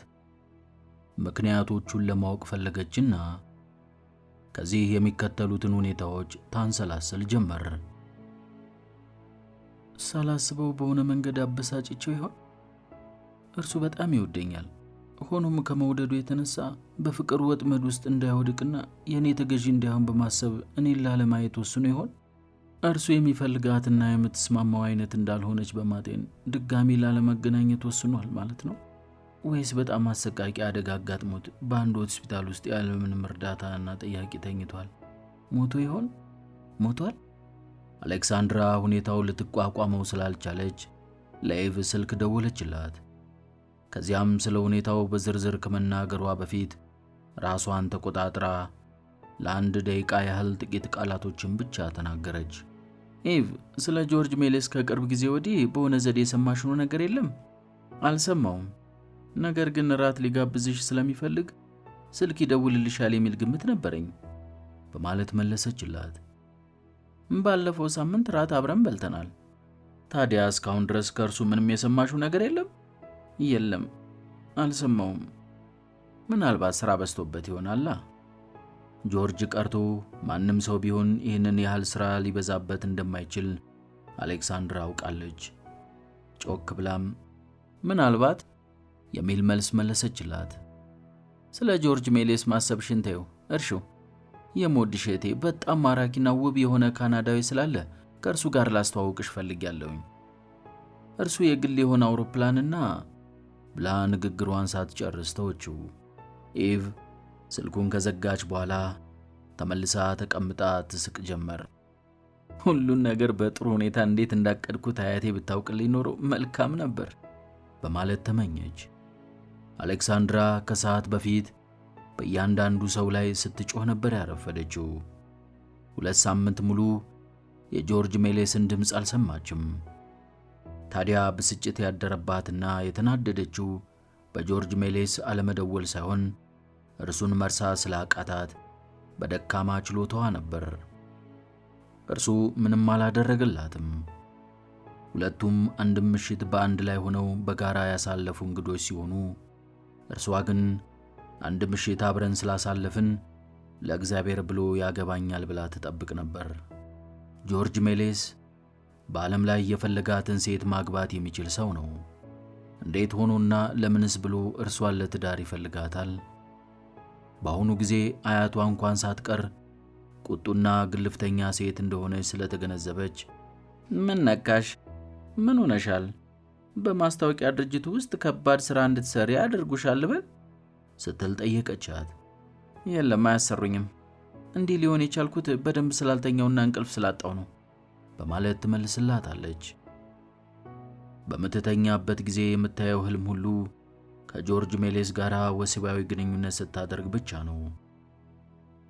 ምክንያቶቹን ለማወቅ ፈለገችና ከዚህ የሚከተሉትን ሁኔታዎች ታንሰላስል ጀመር። ሳላስበው በሆነ መንገድ አበሳጭቸው ይሆን? እርሱ በጣም ይወደኛል። ሆኖም ከመውደዱ የተነሳ በፍቅር ወጥመድ ውስጥ እንዳይወድቅና የኔ ተገዢ እንዳይሆን በማሰብ እኔን ላለማየት ወስኖ ይሆን? እርሱ የሚፈልጋትና የምትስማማው አይነት እንዳልሆነች በማጤን ድጋሚ ላለመገናኘት ወስኗል ማለት ነው? ወይስ በጣም አሰቃቂ አደጋ አጋጥሞት በአንድ ሆስፒታል ውስጥ ያለምንም እርዳታና ጠያቂ ተኝቷል? ሞቶ ይሆን? ሞቷል? አሌክሳንድራ ሁኔታው ልትቋቋመው ስላልቻለች ለኤቭ ስልክ ደወለችላት። ከዚያም ስለ ሁኔታው በዝርዝር ከመናገሯ በፊት ራሷን ተቆጣጥራ ለአንድ ደቂቃ ያህል ጥቂት ቃላቶችን ብቻ ተናገረች። ኤቭ፣ ስለ ጆርጅ ሜሌስ ከቅርብ ጊዜ ወዲህ በሆነ ዘዴ የሰማሽው ነገር የለም? አልሰማውም። ነገር ግን ራት ሊጋብዝሽ ስለሚፈልግ ስልክ ይደውልልሻል የሚል ግምት ነበረኝ በማለት መለሰችላት። ባለፈው ሳምንት ራት አብረን በልተናል። ታዲያ እስካሁን ድረስ ከእርሱ ምንም የሰማሽው ነገር የለም? የለም፣ አልሰማውም። ምናልባት ሥራ በዝቶበት ይሆናላ። ጆርጅ ቀርቶ ማንም ሰው ቢሆን ይህንን ያህል ሥራ ሊበዛበት እንደማይችል አሌክሳንድራ አውቃለች። ጮክ ብላም ምናልባት የሚል መልስ መለሰችላት። ስለ ጆርጅ ሜሌስ ማሰብሽን ተይው፣ እርሺው። የምወድሽ እህቴ በጣም ማራኪና ውብ የሆነ ካናዳዊ ስላለ ከእርሱ ጋር ላስተዋውቅሽ ፈልጌያለሁኝ። እርሱ የግል የሆነ አውሮፕላንና ብላ ንግግሯን ሳትጨርስ ተወችው። ኢቭ ስልኩን ከዘጋች በኋላ ተመልሳ ተቀምጣ ትስቅ ጀመር። ሁሉን ነገር በጥሩ ሁኔታ እንዴት እንዳቀድኩት አያቴ ብታውቅልኝ ኖሮ መልካም ነበር በማለት ተመኘች። አሌክሳንድራ ከሰዓት በፊት በእያንዳንዱ ሰው ላይ ስትጮህ ነበር ያረፈደችው። 2 ሳምንት ሙሉ የጆርጅ ሜሌስን ድምፅ አልሰማችም። ታዲያ ብስጭት ያደረባትና የተናደደችው በጆርጅ ሜሌስ አለመደወል ሳይሆን እርሱን መርሳት ስላቃታት በደካማ ችሎታዋ ነበር። እርሱ ምንም አላደረገላትም። ሁለቱም አንድም ምሽት በአንድ ላይ ሆነው በጋራ ያሳለፉ እንግዶች ሲሆኑ እርሷ ግን አንድ ምሽት አብረን ስላሳለፍን ለእግዚአብሔር ብሎ ያገባኛል ብላ ትጠብቅ ነበር። ጆርጅ ሜሌስ በዓለም ላይ የፈለጋትን ሴት ማግባት የሚችል ሰው ነው። እንዴት ሆኖና ለምንስ ብሎ እርሷን ለትዳር ይፈልጋታል? በአሁኑ ጊዜ አያቷ እንኳን ሳትቀር ቁጡና ግልፍተኛ ሴት እንደሆነች ስለተገነዘበች ምን ነካሽ? ምን ሆነሻል? በማስታወቂያ ድርጅቱ ውስጥ ከባድ ሥራ እንድትሰሪ አድርጉሻል በል ስትል ጠየቀቻት። የለም አያሰሩኝም። እንዲህ ሊሆን የቻልኩት በደንብ ስላልተኛውና እንቅልፍ ስላጣው ነው በማለት ትመልስላታለች። በምትተኛበት ጊዜ የምታየው ህልም ሁሉ ከጆርጅ ሜሌስ ጋር ወሲባዊ ግንኙነት ስታደርግ ብቻ ነው።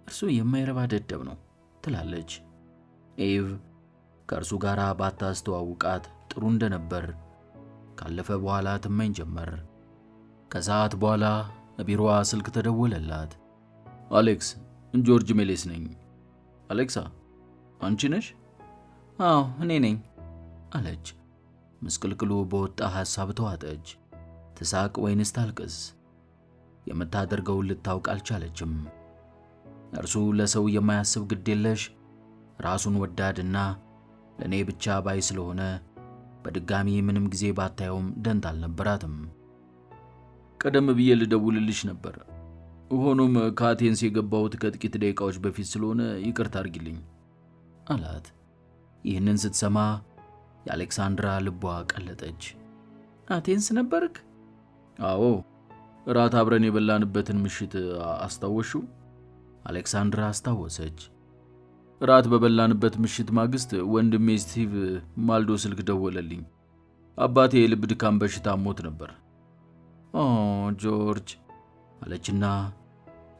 እርሱ የማይረባ ደደብ ነው ትላለች። ኤቭ ከእርሱ ጋር ባታስተዋውቃት ጥሩ እንደነበር ካለፈ በኋላ ትመኝ ጀመር። ከሰዓት በኋላ ቢሮዋ ስልክ ተደወለላት። አሌክስ፣ ጆርጅ ሜሌስ ነኝ። አሌክሳ፣ አንቺ ነሽ? አዎ እኔ ነኝ አለች። ምስቅልቅሉ በወጣ ሐሳብ ተዋጠች። ትሳቅ ወይንስ ታልቅስ? የምታደርገውን ልታውቅ አልቻለችም። እርሱ ለሰው የማያስብ ግዴለሽ፣ ራሱን ወዳድና ለእኔ ብቻ ባይ ስለሆነ በድጋሚ ምንም ጊዜ ባታየውም ደንታ አልነበራትም። ቀደም ብዬ ልደውልልሽ ነበር፣ ሆኖም ከአቴንስ የገባሁት ከጥቂት ደቂቃዎች በፊት ስለሆነ ይቅርታ አድርጊልኝ አላት። ይህንን ስትሰማ የአሌክሳንድራ ልቧ ቀለጠች። አቴንስ ነበርክ? አዎ፣ እራት አብረን የበላንበትን ምሽት አስታወሽው? አሌክሳንድራ አስታወሰች። እራት በበላንበት ምሽት ማግስት ወንድሜ ስቲቭ ማልዶ ስልክ ደወለልኝ። አባቴ የልብ ድካም በሽታ ሞት ነበር። ኦ ጆርጅ አለችና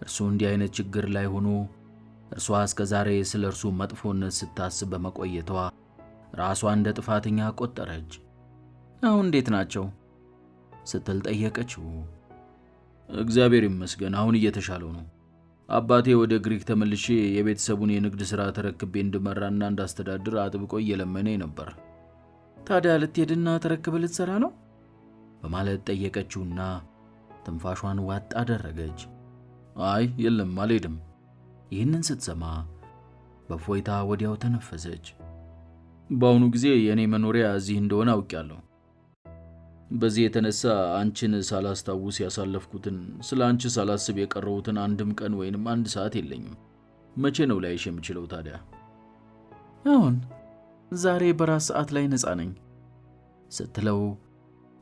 እርሱ እንዲህ አይነት ችግር ላይ ሆኖ እርሷ እስከ ዛሬ ስለ እርሱ መጥፎነት ስታስብ በመቆየቷ ራሷ እንደ ጥፋተኛ ቆጠረች። አሁን እንዴት ናቸው ስትል ጠየቀችው። እግዚአብሔር ይመስገን አሁን እየተሻለው ነው። አባቴ ወደ ግሪክ ተመልሼ የቤተሰቡን የንግድ ሥራ ተረክቤ እንድመራና እንዳስተዳድር አጥብቆ እየለመነኝ ነበር። ታዲያ ልትሄድና ተረክበ ልትሰራ ነው? በማለት ጠየቀችውና ትንፋሿን ዋጥ አደረገች። አይ የለም አልሄድም። ይህንን ስትሰማ በፎይታ ወዲያው ተነፈሰች። በአሁኑ ጊዜ የእኔ መኖሪያ እዚህ እንደሆነ አውቄያለሁ። በዚህ የተነሳ አንቺን ሳላስታውስ ያሳለፍኩትን፣ ስለ አንቺ ሳላስብ የቀረሁትን አንድም ቀን ወይንም አንድ ሰዓት የለኝም። መቼ ነው ላይሽ የምችለው ታዲያ? አሁን ዛሬ በራስ ሰዓት ላይ ነፃ ነኝ ስትለው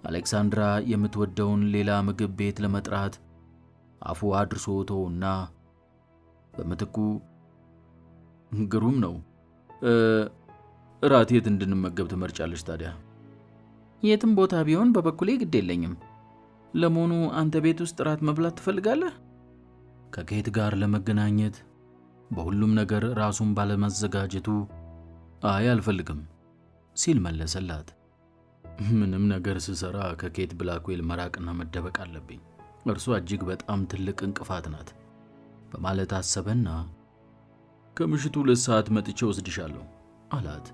አሌክሳንድራ የምትወደውን ሌላ ምግብ ቤት ለመጥራት አፉ አድርሶ ተውና በምትኩ ግሩም ነው፣ እራት የት እንድንመገብ ትመርጫለሽ ታዲያ? የትም ቦታ ቢሆን በበኩሌ ግድ የለኝም። ለመሆኑ አንተ ቤት ውስጥ እራት መብላት ትፈልጋለህ? ከኬት ጋር ለመገናኘት በሁሉም ነገር ራሱን ባለመዘጋጀቱ አይ አልፈልግም ሲል መለሰላት። ምንም ነገር ስሰራ ከኬት ብላክዌል መራቅና መደበቅ አለብኝ። እርሷ እጅግ በጣም ትልቅ እንቅፋት ናት በማለት አሰበና ከምሽቱ 2 ሰዓት መጥቼ ወስድሻለሁ አላት።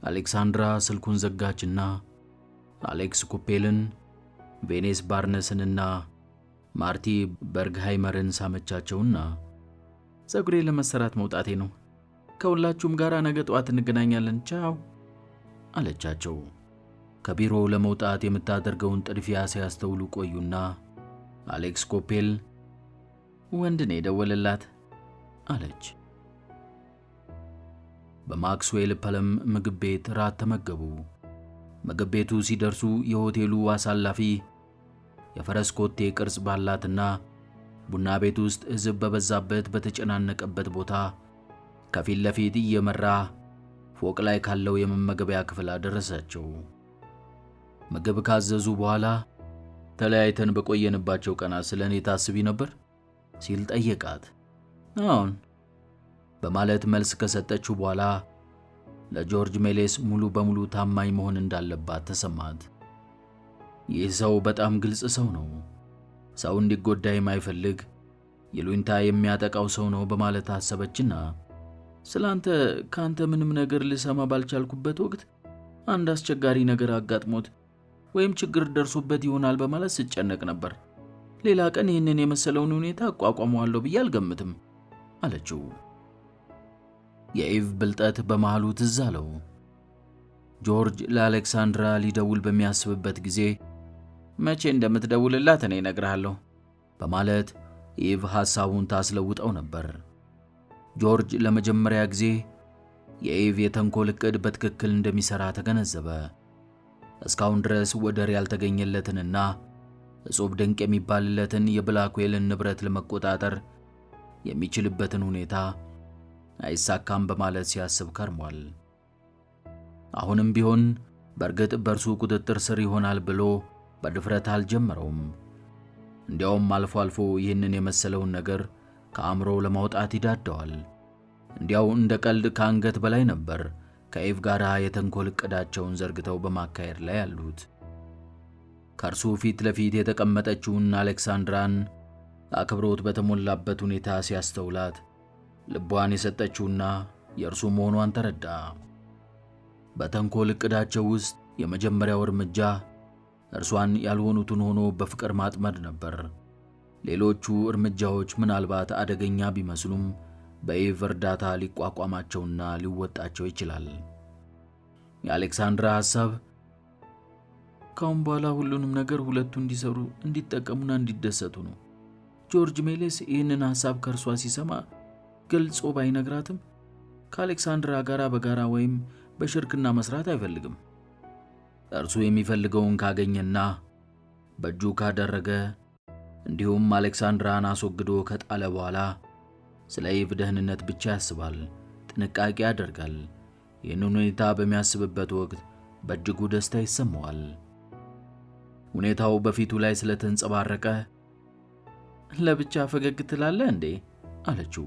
አሌክሳንድራ ስልኩን ዘጋችና አሌክስ ኩፔልን፣ ቬኔስ ባርነስንና ማርቲ በርግሃይመርን ሳመቻቸውና ፀጉሬ ለመሰራት መውጣቴ ነው፣ ከሁላችሁም ጋር ነገ ጠዋት እንገናኛለን፣ ቻው አለቻቸው። ከቢሮ ለመውጣት የምታደርገውን ጥድፊያ ሲያስተውሉ ቆዩና አሌክስ ኮፔል ወንድ ነው የደወለላት አለች። በማክስዌል ፐለም ምግብ ቤት ራት ተመገቡ። ምግብ ቤቱ ሲደርሱ የሆቴሉ አሳላፊ የፈረስ ኮቴ ቅርጽ ባላትና ቡና ቤት ውስጥ ሕዝብ በበዛበት በተጨናነቀበት ቦታ ከፊት ለፊት እየመራ ፎቅ ላይ ካለው የመመገቢያ ክፍል አደረሳቸው። ምግብ ካዘዙ በኋላ ተለያይተን በቆየንባቸው ቀናት ስለኔ ታስቢ ነበር ሲል ጠየቃት። አዎን በማለት መልስ ከሰጠችው በኋላ ለጆርጅ ሜሌስ ሙሉ በሙሉ ታማኝ መሆን እንዳለባት ተሰማት። ይህ ሰው በጣም ግልጽ ሰው ነው፣ ሰው እንዲጎዳ የማይፈልግ ይሉኝታ የሚያጠቃው ሰው ነው በማለት አሰበችና ስላንተ ካንተ ምንም ነገር ልሰማ ባልቻልኩበት ወቅት አንድ አስቸጋሪ ነገር አጋጥሞት ወይም ችግር ደርሶበት ይሆናል በማለት ስጨነቅ ነበር። ሌላ ቀን ይህንን የመሰለውን ሁኔታ አቋቋመዋለሁ ብዬ አልገምትም አለችው። የኢቭ ብልጠት በመሃሉ ትዝ አለው። ጆርጅ ለአሌክሳንድራ ሊደውል በሚያስብበት ጊዜ መቼ እንደምትደውልላት እኔ እነግርሃለሁ በማለት ኢቭ ሐሳቡን ታስለውጠው ነበር። ጆርጅ ለመጀመሪያ ጊዜ የኢቭ የተንኮል ዕቅድ በትክክል እንደሚሠራ ተገነዘበ። እስካሁን ድረስ ወደር ያልተገኘለትንና እጹብ ድንቅ የሚባልለትን የብላክዌልን ንብረት ለመቆጣጠር የሚችልበትን ሁኔታ አይሳካም በማለት ሲያስብ ከርሟል። አሁንም ቢሆን በእርግጥ በእርሱ ቁጥጥር ስር ይሆናል ብሎ በድፍረት አልጀመረውም። እንዲያውም አልፎ አልፎ ይህንን የመሰለውን ነገር ከአእምሮው ለማውጣት ይዳደዋል። እንዲያው እንደ ቀልድ ከአንገት በላይ ነበር ከኢቭ ጋር የተንኮል ዕቅዳቸውን ዘርግተው በማካሄድ ላይ ያሉት። ከእርሱ ፊት ለፊት የተቀመጠችውን አሌክሳንድራን አክብሮት በተሞላበት ሁኔታ ሲያስተውላት ልቧን የሰጠችውና የእርሱ መሆኗን ተረዳ። በተንኮል ዕቅዳቸው ውስጥ የመጀመሪያው እርምጃ እርሷን ያልሆኑትን ሆኖ በፍቅር ማጥመድ ነበር። ሌሎቹ እርምጃዎች ምናልባት አደገኛ ቢመስሉም በኢቭ እርዳታ ሊቋቋማቸውና ሊወጣቸው ይችላል። የአሌክሳንድራ ሐሳብ ካሁን በኋላ ሁሉንም ነገር ሁለቱ እንዲሰሩ፣ እንዲጠቀሙና እንዲደሰቱ ነው። ጆርጅ ሜሌስ ይህንን ሐሳብ ከእርሷ ሲሰማ ገልጾ ባይነግራትም ከአሌክሳንድራ ጋር በጋራ ወይም በሽርክና መስራት አይፈልግም። እርሱ የሚፈልገውን ካገኘና በእጁ ካደረገ እንዲሁም አሌክሳንድራን አስወግዶ ከጣለ በኋላ ስለ ኢቭ ደህንነት ብቻ ያስባል፣ ጥንቃቄ ያደርጋል። ይህንን ሁኔታ በሚያስብበት ወቅት በእጅጉ ደስታ ይሰማዋል። ሁኔታው በፊቱ ላይ ስለተንጸባረቀ ለብቻ ፈገግ ትላለህ እንዴ አለችው።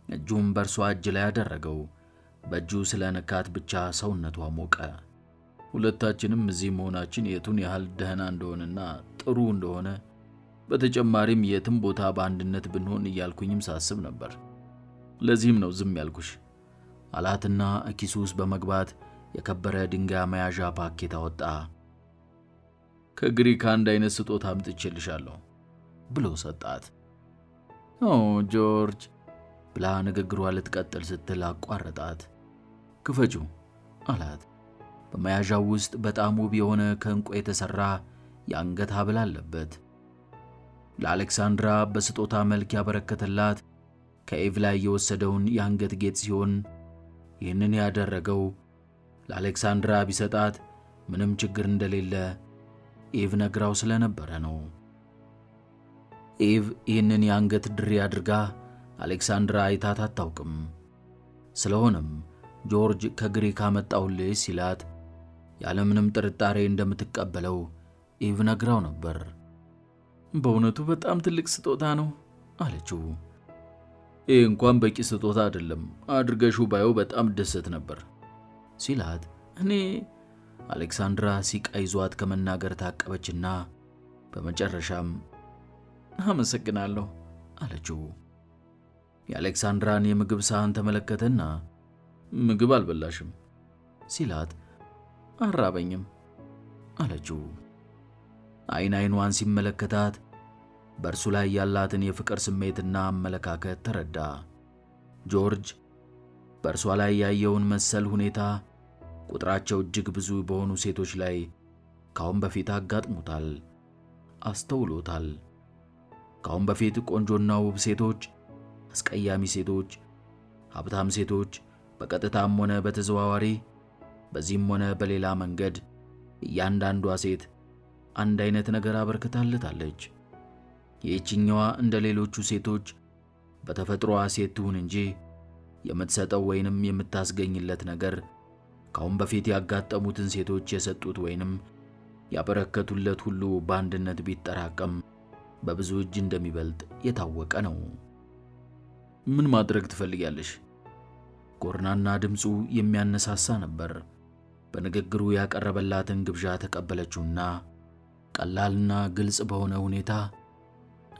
እጁም በእርሷ እጅ ላይ ያደረገው። በእጁ ስለነካት ብቻ ሰውነቷ ሞቀ። ሁለታችንም እዚህ መሆናችን የቱን ያህል ደህና እንደሆነና ጥሩ እንደሆነ በተጨማሪም የትም ቦታ በአንድነት ብንሆን እያልኩኝም ሳስብ ነበር። ለዚህም ነው ዝም ያልኩሽ አላትና ኪሱ ውስጥ በመግባት የከበረ ድንጋይ መያዣ ፓኬት አወጣ። ከግሪክ አንድ አይነት ስጦታ አምጥቼልሻለሁ ብሎ ሰጣት። ኦ ጆርጅ ብላ ንግግሯ ልትቀጥል ስትል አቋረጣት። ክፈችው አላት። በመያዣው ውስጥ በጣም ውብ የሆነ ከዕንቁ የተሠራ የአንገት ሐብል አለበት። ለአሌክሳንድራ በስጦታ መልክ ያበረከተላት ከኢቭ ላይ የወሰደውን የአንገት ጌጥ ሲሆን ይህንን ያደረገው ለአሌክሳንድራ ቢሰጣት ምንም ችግር እንደሌለ ኢቭ ነግራው ስለነበረ ነው። ኢቭ ይህንን የአንገት ድሪ አድርጋ አሌክሳንድራ አይታት አታውቅም። ስለሆነም ጆርጅ ከግሪክ አመጣሁልሽ ሲላት ያለምንም ጥርጣሬ እንደምትቀበለው ኢቭ ነግራው ነበር። በእውነቱ በጣም ትልቅ ስጦታ ነው አለችው። ይህ እንኳን በቂ ስጦታ አይደለም፣ አድርገሽው ባየው በጣም ደሰት ነበር ሲላት እኔ አሌክሳንድራ ሲቃ ይዟት ከመናገር ታቀበችና በመጨረሻም አመሰግናለሁ አለችው። የአሌክሳንድራን የምግብ ሳህን ተመለከተና ምግብ አልበላሽም ሲላት አራበኝም አለችው። አይን አይኗን ሲመለከታት በእርሱ ላይ ያላትን የፍቅር ስሜትና አመለካከት ተረዳ። ጆርጅ በእርሷ ላይ ያየውን መሰል ሁኔታ ቁጥራቸው እጅግ ብዙ በሆኑ ሴቶች ላይ ካሁን በፊት አጋጥሞታል፣ አስተውሎታል። ካሁን በፊት ቆንጆና ውብ ሴቶች፣ አስቀያሚ ሴቶች፣ ሀብታም ሴቶች በቀጥታም ሆነ በተዘዋዋሪ በዚህም ሆነ በሌላ መንገድ እያንዳንዷ ሴት አንድ አይነት ነገር አበርክታለታለች። ይህችኛዋ እንደ ሌሎቹ ሴቶች በተፈጥሮዋ ሴት ትሁን እንጂ የምትሰጠው ወይንም የምታስገኝለት ነገር ካሁን በፊት ያጋጠሙትን ሴቶች የሰጡት ወይንም ያበረከቱለት ሁሉ በአንድነት ቢጠራቀም በብዙ እጅ እንደሚበልጥ የታወቀ ነው። ምን ማድረግ ትፈልጊያለሽ? ጎርናና ድምፁ የሚያነሳሳ ነበር። በንግግሩ ያቀረበላትን ግብዣ ተቀበለችውና ቀላልና ግልጽ በሆነ ሁኔታ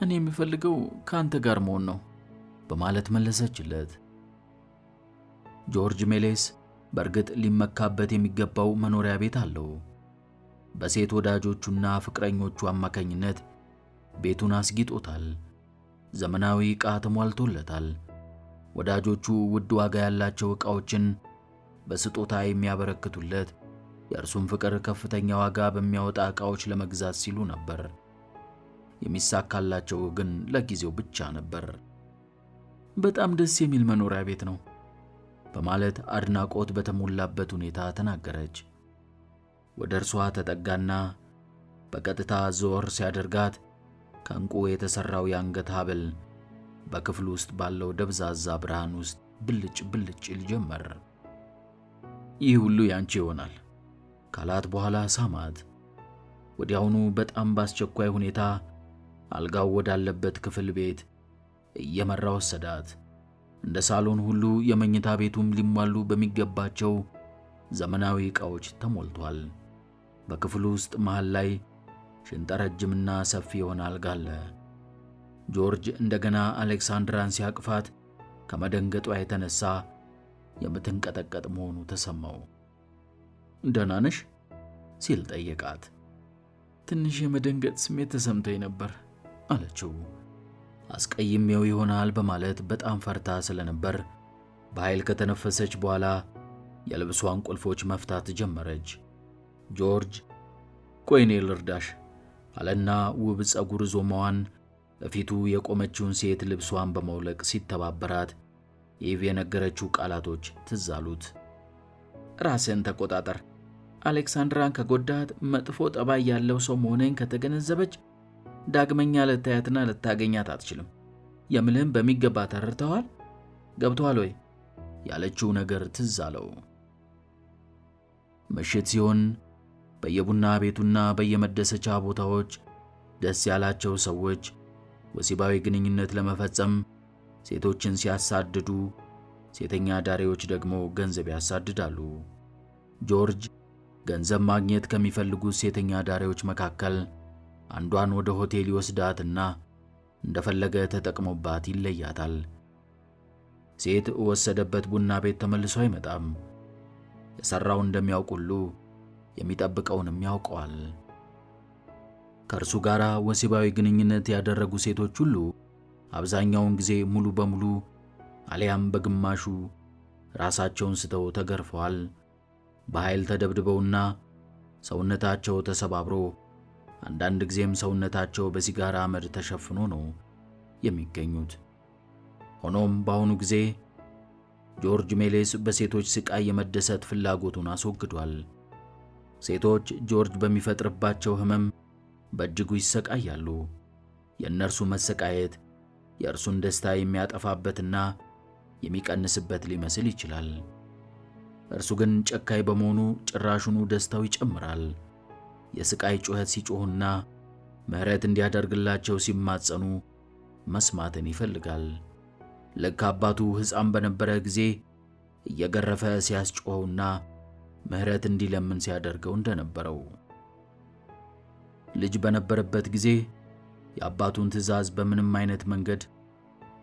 እኔ የምፈልገው ከአንተ ጋር መሆን ነው በማለት መለሰችለት። ጆርጅ ሜሌስ በእርግጥ ሊመካበት የሚገባው መኖሪያ ቤት አለው። በሴት ወዳጆቹና ፍቅረኞቹ አማካኝነት ቤቱን አስጊጦታል። ዘመናዊ ዕቃ ተሟልቶለታል። ወዳጆቹ ውድ ዋጋ ያላቸው ዕቃዎችን በስጦታ የሚያበረክቱለት የእርሱን ፍቅር ከፍተኛ ዋጋ በሚያወጣ ዕቃዎች ለመግዛት ሲሉ ነበር። የሚሳካላቸው ግን ለጊዜው ብቻ ነበር። በጣም ደስ የሚል መኖሪያ ቤት ነው በማለት አድናቆት በተሞላበት ሁኔታ ተናገረች። ወደ እርሷ ተጠጋና በቀጥታ ዞር ሲያደርጋት ከዕንቁ የተሠራው የአንገት ሐብል በክፍሉ ውስጥ ባለው ደብዛዛ ብርሃን ውስጥ ብልጭ ብልጭ ይል ጀመር። ይህ ሁሉ ያንቺ ይሆናል ካላት በኋላ ሳማት። ወዲያውኑ በጣም በአስቸኳይ ሁኔታ አልጋው ወዳለበት ክፍል ቤት እየመራ ወሰዳት። እንደ ሳሎን ሁሉ የመኝታ ቤቱም ሊሟሉ በሚገባቸው ዘመናዊ ዕቃዎች ተሞልቷል። በክፍሉ ውስጥ መሃል ላይ ሽንጠረጅምና ሰፊ የሆነ አልጋ አለ። ጆርጅ እንደገና አሌክሳንድራን ሲያቅፋት ከመደንገጧ የተነሳ የምትንቀጠቀጥ መሆኑ ተሰማው። ደህና ነሽ ሲል ጠየቃት። ትንሽ የመደንገጥ ስሜት ተሰምቶኝ ነበር አለችው። አስቀይሜው ይሆናል በማለት በጣም ፈርታ ስለነበር በኃይል ከተነፈሰች በኋላ የልብሷን ቁልፎች መፍታት ጀመረች። ጆርጅ ቆይ እኔ ልርዳሽ አለና ውብ ፀጉር ዞማዋን በፊቱ የቆመችውን ሴት ልብሷን በመውለቅ ሲተባበራት ኢቭ የነገረችው ቃላቶች ትዝ አሉት። ራስን ተቆጣጠር፣ አሌክሳንድራን ከጎዳት መጥፎ ጠባይ ያለው ሰው መሆኔን ከተገነዘበች ዳግመኛ ልታያትና ልታገኛት አትችልም። የምልህም በሚገባ ተረድተዋል? ገብቶሃል ወይ? ያለችው ነገር ትዝ አለው። ምሽት ሲሆን በየቡና ቤቱና በየመደሰቻ ቦታዎች ደስ ያላቸው ሰዎች ወሲባዊ ግንኙነት ለመፈጸም ሴቶችን ሲያሳድዱ፣ ሴተኛ ዳሪዎች ደግሞ ገንዘብ ያሳድዳሉ። ጆርጅ ገንዘብ ማግኘት ከሚፈልጉት ሴተኛ ዳሪዎች መካከል አንዷን ወደ ሆቴል ይወስዳትና እንደፈለገ ተጠቅሞባት ይለያታል። ሴት ወሰደበት ቡና ቤት ተመልሶ አይመጣም። የሰራው እንደሚያውቅ ሁሉ የሚጠብቀውንም ያውቀዋል። ከእርሱ ጋር ወሲባዊ ግንኙነት ያደረጉ ሴቶች ሁሉ አብዛኛውን ጊዜ ሙሉ በሙሉ አሊያም በግማሹ ራሳቸውን ስተው ተገርፈዋል፣ በኃይል ተደብድበውና ሰውነታቸው ተሰባብሮ አንዳንድ ጊዜም ሰውነታቸው በሲጋራ አመድ ተሸፍኖ ነው የሚገኙት። ሆኖም በአሁኑ ጊዜ ጆርጅ ሜሌስ በሴቶች ስቃይ የመደሰት ፍላጎቱን አስወግዷል። ሴቶች ጆርጅ በሚፈጥርባቸው ሕመም በእጅጉ ይሰቃያሉ። የእነርሱ መሰቃየት የእርሱን ደስታ የሚያጠፋበትና የሚቀንስበት ሊመስል ይችላል። እርሱ ግን ጨካኝ በመሆኑ ጭራሹኑ ደስታው ይጨምራል። የስቃይ ጩኸት ሲጮሁና ምሕረት እንዲያደርግላቸው ሲማጸኑ መስማትን ይፈልጋል። ልክ አባቱ ሕፃን በነበረ ጊዜ እየገረፈ ሲያስጮኸውና ምሕረት እንዲለምን ሲያደርገው እንደነበረው። ልጅ በነበረበት ጊዜ የአባቱን ትዕዛዝ በምንም አይነት መንገድ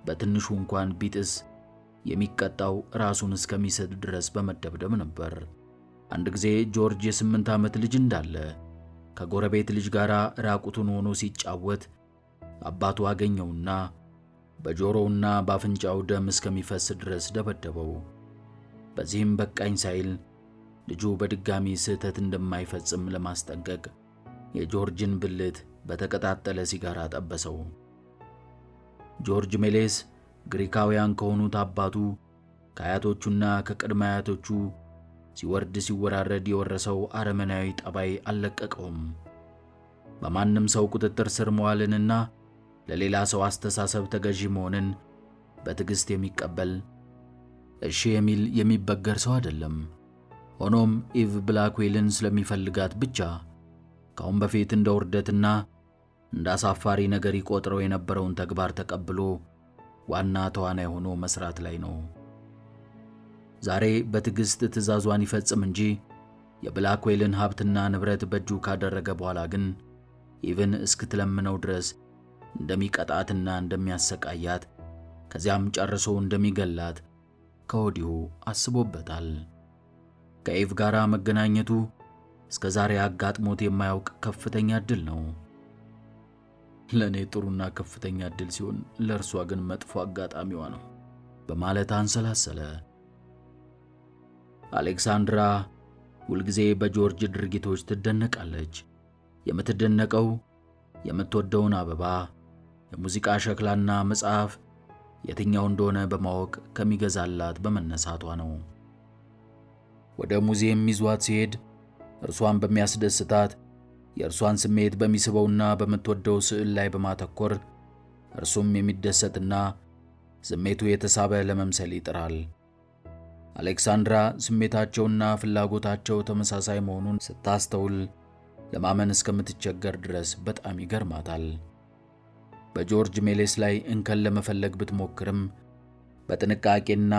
በትንሹ እንኳን ቢጥስ የሚቀጣው ራሱን እስከሚስት ድረስ በመደብደብ ነበር። አንድ ጊዜ ጆርጅ የ8 ዓመት ልጅ እንዳለ ከጎረቤት ልጅ ጋር ራቁቱን ሆኖ ሲጫወት አባቱ አገኘውና በጆሮውና በአፍንጫው ደም እስከሚፈስ ድረስ ደበደበው። በዚህም በቃኝ ሳይል ልጁ በድጋሚ ስህተት እንደማይፈጽም ለማስጠንቀቅ የጆርጅን ብልት በተቀጣጠለ ሲጋራ ጠበሰው። ጆርጅ ሜሌስ ግሪካውያን ከሆኑት አባቱ ከአያቶቹና ከቅድመ አያቶቹ ሲወርድ ሲወራረድ የወረሰው አረመናዊ ጠባይ አልለቀቀውም። በማንም ሰው ቁጥጥር ስር መዋልንና ለሌላ ሰው አስተሳሰብ ተገዢ መሆንን በትዕግሥት የሚቀበል እሺ የሚል የሚበገር ሰው አይደለም። ሆኖም ኢቭ ብላክዌልን ስለሚፈልጋት ብቻ ካሁን በፊት እንደ ውርደትና እንደ አሳፋሪ ነገር ይቆጥረው የነበረውን ተግባር ተቀብሎ ዋና ተዋናይ ሆኖ መስራት ላይ ነው። ዛሬ በትዕግሥት ትዕዛዟን ይፈጽም እንጂ የብላክዌልን ሀብትና ንብረት በእጁ ካደረገ በኋላ ግን ኢቭን እስክትለምነው ድረስ እንደሚቀጣትና እንደሚያሰቃያት ከዚያም ጨርሶ እንደሚገላት ከወዲሁ አስቦበታል። ከኢቭ ጋር መገናኘቱ እስከ ዛሬ አጋጥሞት የማያውቅ ከፍተኛ ዕድል ነው። ለእኔ ጥሩና ከፍተኛ ዕድል ሲሆን ለእርሷ ግን መጥፎ አጋጣሚዋ ነው በማለት አንሰላሰለ። አሌክሳንድራ ሁልጊዜ በጆርጅ ድርጊቶች ትደነቃለች። የምትደነቀው የምትወደውን አበባ፣ የሙዚቃ ሸክላና መጽሐፍ የትኛው እንደሆነ በማወቅ ከሚገዛላት በመነሳቷ ነው። ወደ ሙዚየም ይዟት ሲሄድ እርሷን በሚያስደስታት የእርሷን ስሜት በሚስበውና በምትወደው ስዕል ላይ በማተኮር እርሱም የሚደሰትና ስሜቱ የተሳበ ለመምሰል ይጥራል። አሌክሳንድራ ስሜታቸውና ፍላጎታቸው ተመሳሳይ መሆኑን ስታስተውል ለማመን እስከምትቸገር ድረስ በጣም ይገርማታል። በጆርጅ ሜሌስ ላይ እንከን ለመፈለግ ብትሞክርም በጥንቃቄና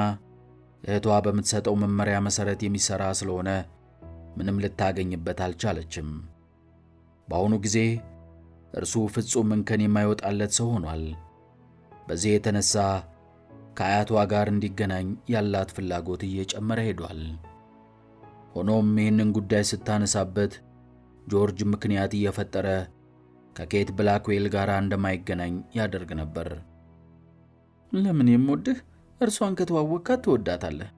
እህቷ በምትሰጠው መመሪያ መሠረት የሚሠራ ስለሆነ ምንም ልታገኝበት አልቻለችም። በአሁኑ ጊዜ እርሱ ፍጹም እንከን የማይወጣለት ሰው ሆኗል። በዚህ የተነሳ ከአያቷ ጋር እንዲገናኝ ያላት ፍላጎት እየጨመረ ሄዷል። ሆኖም ይህንን ጉዳይ ስታነሳበት ጆርጅ ምክንያት እየፈጠረ ከኬት ብላክዌል ጋር እንደማይገናኝ ያደርግ ነበር። ለምን የምወድህ እርሷን ከተዋወቅካት ትወዳታለህ።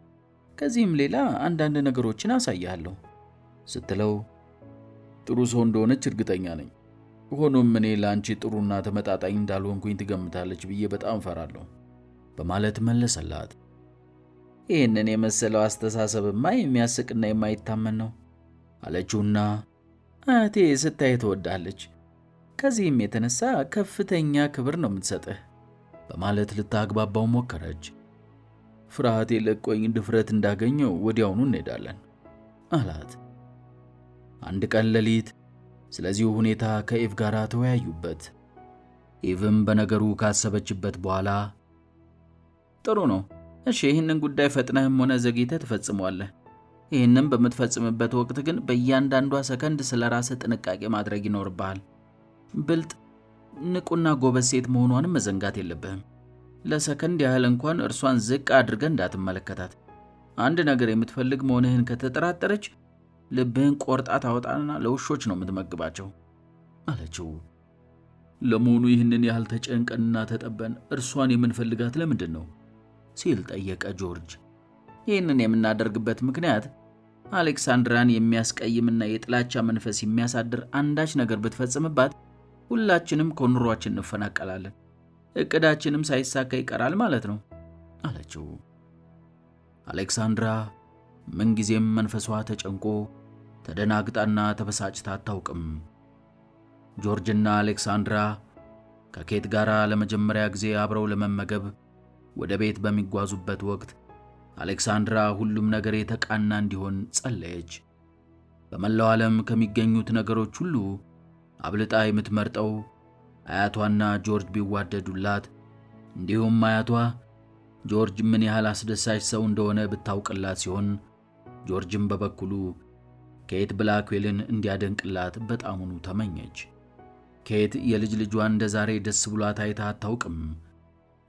ከዚህም ሌላ አንዳንድ ነገሮችን አሳያለሁ ስትለው ጥሩ ሰው እንደሆነች እርግጠኛ ነኝ። ሆኖም እኔ ለአንቺ ጥሩና ተመጣጣኝ እንዳልሆንኩኝ ትገምታለች ብዬ በጣም ፈራለሁ በማለት መለሰላት። ይህንን የመሰለው አስተሳሰብማ የሚያስቅና የማይታመን ነው አለችውና አያቴ ስታይ ትወዳለች። ከዚህም የተነሳ ከፍተኛ ክብር ነው የምትሰጥህ በማለት ልታግባባው ሞከረች። ፍርሃቴ ለቆኝ ድፍረት እንዳገኘው ወዲያውኑ እንሄዳለን አላት። አንድ ቀን ሌሊት ስለዚሁ ሁኔታ ከኢቭ ጋር ተወያዩበት። ኢቭም በነገሩ ካሰበችበት በኋላ ጥሩ ነው፣ እሺ፣ ይህንን ጉዳይ ፈጥነህም ሆነ ዘግይተህ ትፈጽመዋለህ። ይህንም በምትፈጽምበት ወቅት ግን በእያንዳንዷ ሰከንድ ስለ ራስህ ጥንቃቄ ማድረግ ይኖርብሃል። ብልጥ፣ ንቁና ጎበዝ ሴት መሆኗንም መዘንጋት የለብህም። ለሰከንድ ያህል እንኳን እርሷን ዝቅ አድርገህ እንዳትመለከታት። አንድ ነገር የምትፈልግ መሆንህን ከተጠራጠረች ልብህን ቆርጣ ታወጣና ለውሾች ነው የምትመግባቸው አለችው። ለመሆኑ ይህንን ያህል ተጨንቀንና ተጠበን እርሷን የምንፈልጋት ለምንድን ነው ሲል ጠየቀ ጆርጅ። ይህንን የምናደርግበት ምክንያት አሌክሳንድራን የሚያስቀይምና የጥላቻ መንፈስ የሚያሳድር አንዳች ነገር ብትፈጽምባት ሁላችንም ከኑሯችን እንፈናቀላለን፣ እቅዳችንም ሳይሳካ ይቀራል ማለት ነው አለችው። አሌክሳንድራ ምንጊዜም መንፈሷ ተጨንቆ ተደናግጣና ተበሳጭታ አታውቅም። ጆርጅና አሌክሳንድራ ከኬት ጋር ለመጀመሪያ ጊዜ አብረው ለመመገብ ወደ ቤት በሚጓዙበት ወቅት አሌክሳንድራ ሁሉም ነገር የተቃና እንዲሆን ጸለየች። በመላው ዓለም ከሚገኙት ነገሮች ሁሉ አብልጣ የምትመርጠው አያቷና ጆርጅ ቢዋደዱላት፣ እንዲሁም አያቷ ጆርጅ ምን ያህል አስደሳች ሰው እንደሆነ ብታውቅላት ሲሆን፣ ጆርጅም በበኩሉ ኬት ብላክዌልን እንዲያደንቅላት በጣሙኑ ተመኘች። ኬት የልጅ ልጇን እንደ ዛሬ ደስ ብሏት አይታ አታውቅም።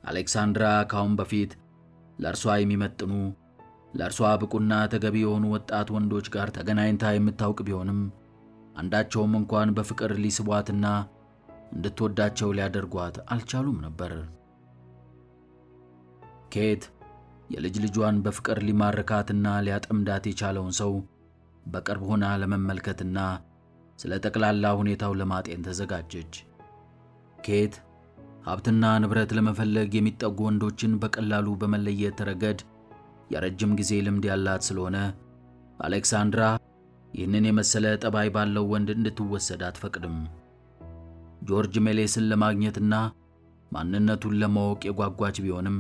አሌክሳንድራ ካሁን በፊት ለእርሷ የሚመጥኑ ለእርሷ ብቁና ተገቢ የሆኑ ወጣት ወንዶች ጋር ተገናኝታ የምታውቅ ቢሆንም አንዳቸውም እንኳን በፍቅር ሊስቧትና እንድትወዳቸው ሊያደርጓት አልቻሉም ነበር። ኬት የልጅ ልጇን በፍቅር ሊማርካትና ሊያጠምዳት የቻለውን ሰው በቅርብ ሆና ለመመልከትና ስለ ጠቅላላ ሁኔታው ለማጤን ተዘጋጀች። ኬት ሀብትና ንብረት ለመፈለግ የሚጠጉ ወንዶችን በቀላሉ በመለየት ረገድ የረጅም ጊዜ ልምድ ያላት ስለሆነ አሌክሳንድራ ይህንን የመሰለ ጠባይ ባለው ወንድ እንድትወሰድ አትፈቅድም። ጆርጅ ሜሌስን ለማግኘትና ማንነቱን ለማወቅ የጓጓች ቢሆንም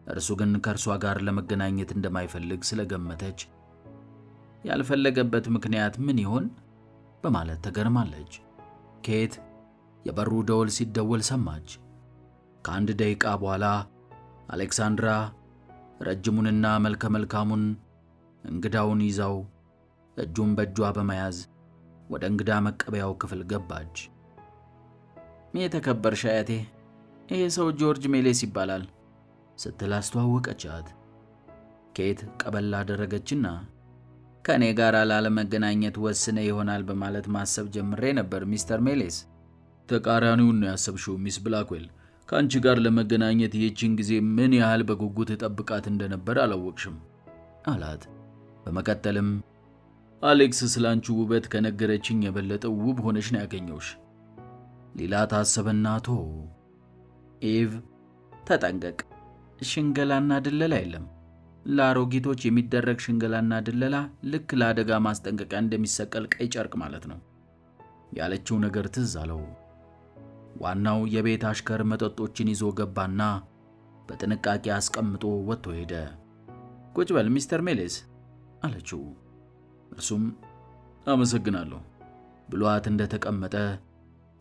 እርሱ ግን ከእርሷ ጋር ለመገናኘት እንደማይፈልግ ስለገመተች ያልፈለገበት ምክንያት ምን ይሆን በማለት ተገርማለች። ኬት የበሩ ደወል ሲደወል ሰማች። ከአንድ ደቂቃ በኋላ አሌክሳንድራ ረጅሙንና መልከ መልካሙን እንግዳውን ይዛው እጁን በእጇ በመያዝ ወደ እንግዳ መቀበያው ክፍል ገባች። የተከበርሽ አያቴ፣ ይሄ ሰው ጆርጅ ሜሌስ ይባላል ስትል አስተዋወቀቻት። ኬት ቀበል አደረገችና ከእኔ ጋር ላለመገናኘት ወስነ ይሆናል በማለት ማሰብ ጀምሬ ነበር ሚስተር ሜሌስ። ተቃራኒውን ነው ያሰብሽው ሚስ ብላክዌል። ከአንቺ ጋር ለመገናኘት ይህችን ጊዜ ምን ያህል በጉጉት ጠብቃት እንደነበር አላወቅሽም አላት። በመቀጠልም አሌክስ ስላንቺ ውበት ከነገረችኝ የበለጠ ውብ ሆነሽ ነው ያገኘውሽ ሌላ ታሰበና ኢቭ ተጠንቀቅ፣ ሽንገላና ድለላ የለም። ለአሮጊቶች የሚደረግ ሽንገላና ድለላ ልክ ለአደጋ ማስጠንቀቂያ እንደሚሰቀል ቀይ ጨርቅ ማለት ነው ያለችው ነገር ትዝ አለው። ዋናው የቤት አሽከር መጠጦችን ይዞ ገባና በጥንቃቄ አስቀምጦ ወጥቶ ሄደ። ቁጭ በል ሚስተር ሜሌስ አለችው። እርሱም አመሰግናለሁ ብሏት እንደተቀመጠ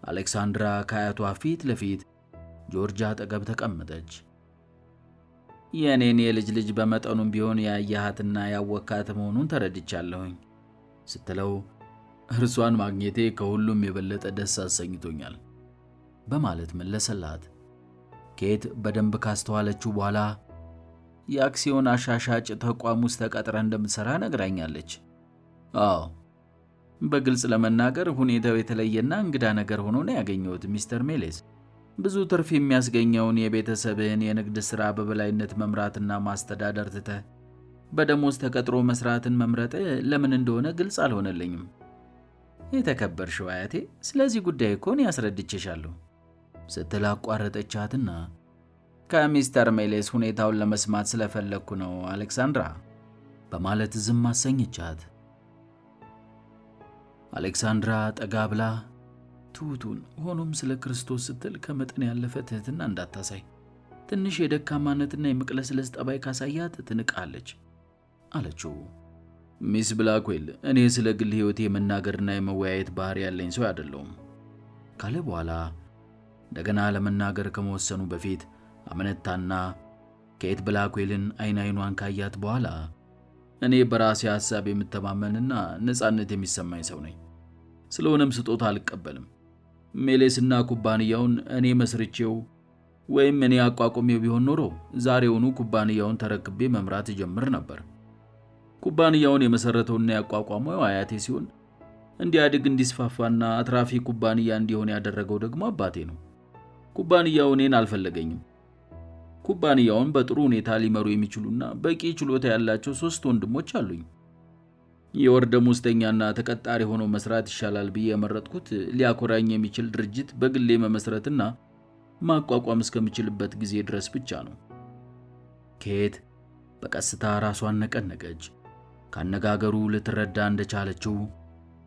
አሌክሳንድራ ከአያቷ ፊት ለፊት ጆርጅ አጠገብ ተቀመጠች። የኔን የልጅ ልጅ በመጠኑም ቢሆን ያያሃትና ያወካት መሆኑን ተረድቻለሁኝ ስትለው እርሷን ማግኘቴ ከሁሉም የበለጠ ደስ አሰኝቶኛል በማለት መለሰላት። ኬት በደንብ ካስተዋለችው በኋላ የአክሲዮን አሻሻጭ ተቋም ውስጥ ተቀጥራ እንደምትሰራ ነግራኛለች። አዎ፣ በግልጽ ለመናገር ሁኔታው የተለየና እንግዳ ነገር ሆኖ ነው ያገኘሁት ሚስተር ሜሌስ። ብዙ ትርፍ የሚያስገኘውን የቤተሰብህን የንግድ ሥራ በበላይነት መምራትና ማስተዳደር ትተህ በደሞዝ ተቀጥሮ መስራትን መምረጥ ለምን እንደሆነ ግልጽ አልሆነልኝም። የተከበርሽው አያቴ፣ ስለዚህ ጉዳይ እኮ እኔ ያስረድቼሻለሁ ስትል አቋረጠቻትና ከሚስተር ሜሌስ ሁኔታውን ለመስማት ስለፈለግኩ ነው አሌክሳንድራ በማለት ዝም አሰኘቻት። አሌክሳንድራ ጠጋ ብላ ትሁቱን ሆኖም ስለ ክርስቶስ ስትል ከመጠን ያለፈ ትህትና እንዳታሳይ፣ ትንሽ የደካማነትና የመቅለስለስ ጠባይ ካሳያት ትንቃለች አለችው። ሚስ ብላክዌል፣ እኔ ስለ ግል ሕይወቴ የመናገርና የመወያየት ባህሪ ያለኝ ሰው አይደለሁም ካለ በኋላ እንደገና ለመናገር ከመወሰኑ በፊት አመነታና ኬት ብላክዌልን አይኗን ካያት በኋላ እኔ በራሴ ሐሳብ የምተማመንና ነፃነት የሚሰማኝ ሰው ነኝ። ስለሆነም ስጦታ አልቀበልም። ሜሌስና ኩባንያውን እኔ መስርቼው ወይም እኔ አቋቁሜው ቢሆን ኖሮ ዛሬውኑ ኩባንያውን ተረክቤ መምራት ጀምር ነበር። ኩባንያውን የመሰረተውና ያቋቋመው አያቴ ሲሆን እንዲያድግ እንዲስፋፋና አትራፊ ኩባንያ እንዲሆን ያደረገው ደግሞ አባቴ ነው። ኩባንያው እኔን አልፈለገኝም። ኩባንያውን በጥሩ ሁኔታ ሊመሩ የሚችሉና በቂ ችሎታ ያላቸው 3 ወንድሞች አሉኝ። የወር ደመወዝተኛና ተቀጣሪ ሆኖ መስራት ይሻላል ብዬ የመረጥኩት ሊያኮራኝ የሚችል ድርጅት በግሌ መመስረትና ማቋቋም እስከምችልበት ጊዜ ድረስ ብቻ ነው። ኬት በቀስታ ራሷን ነቀነቀች። ካነጋገሩ ልትረዳ እንደቻለችው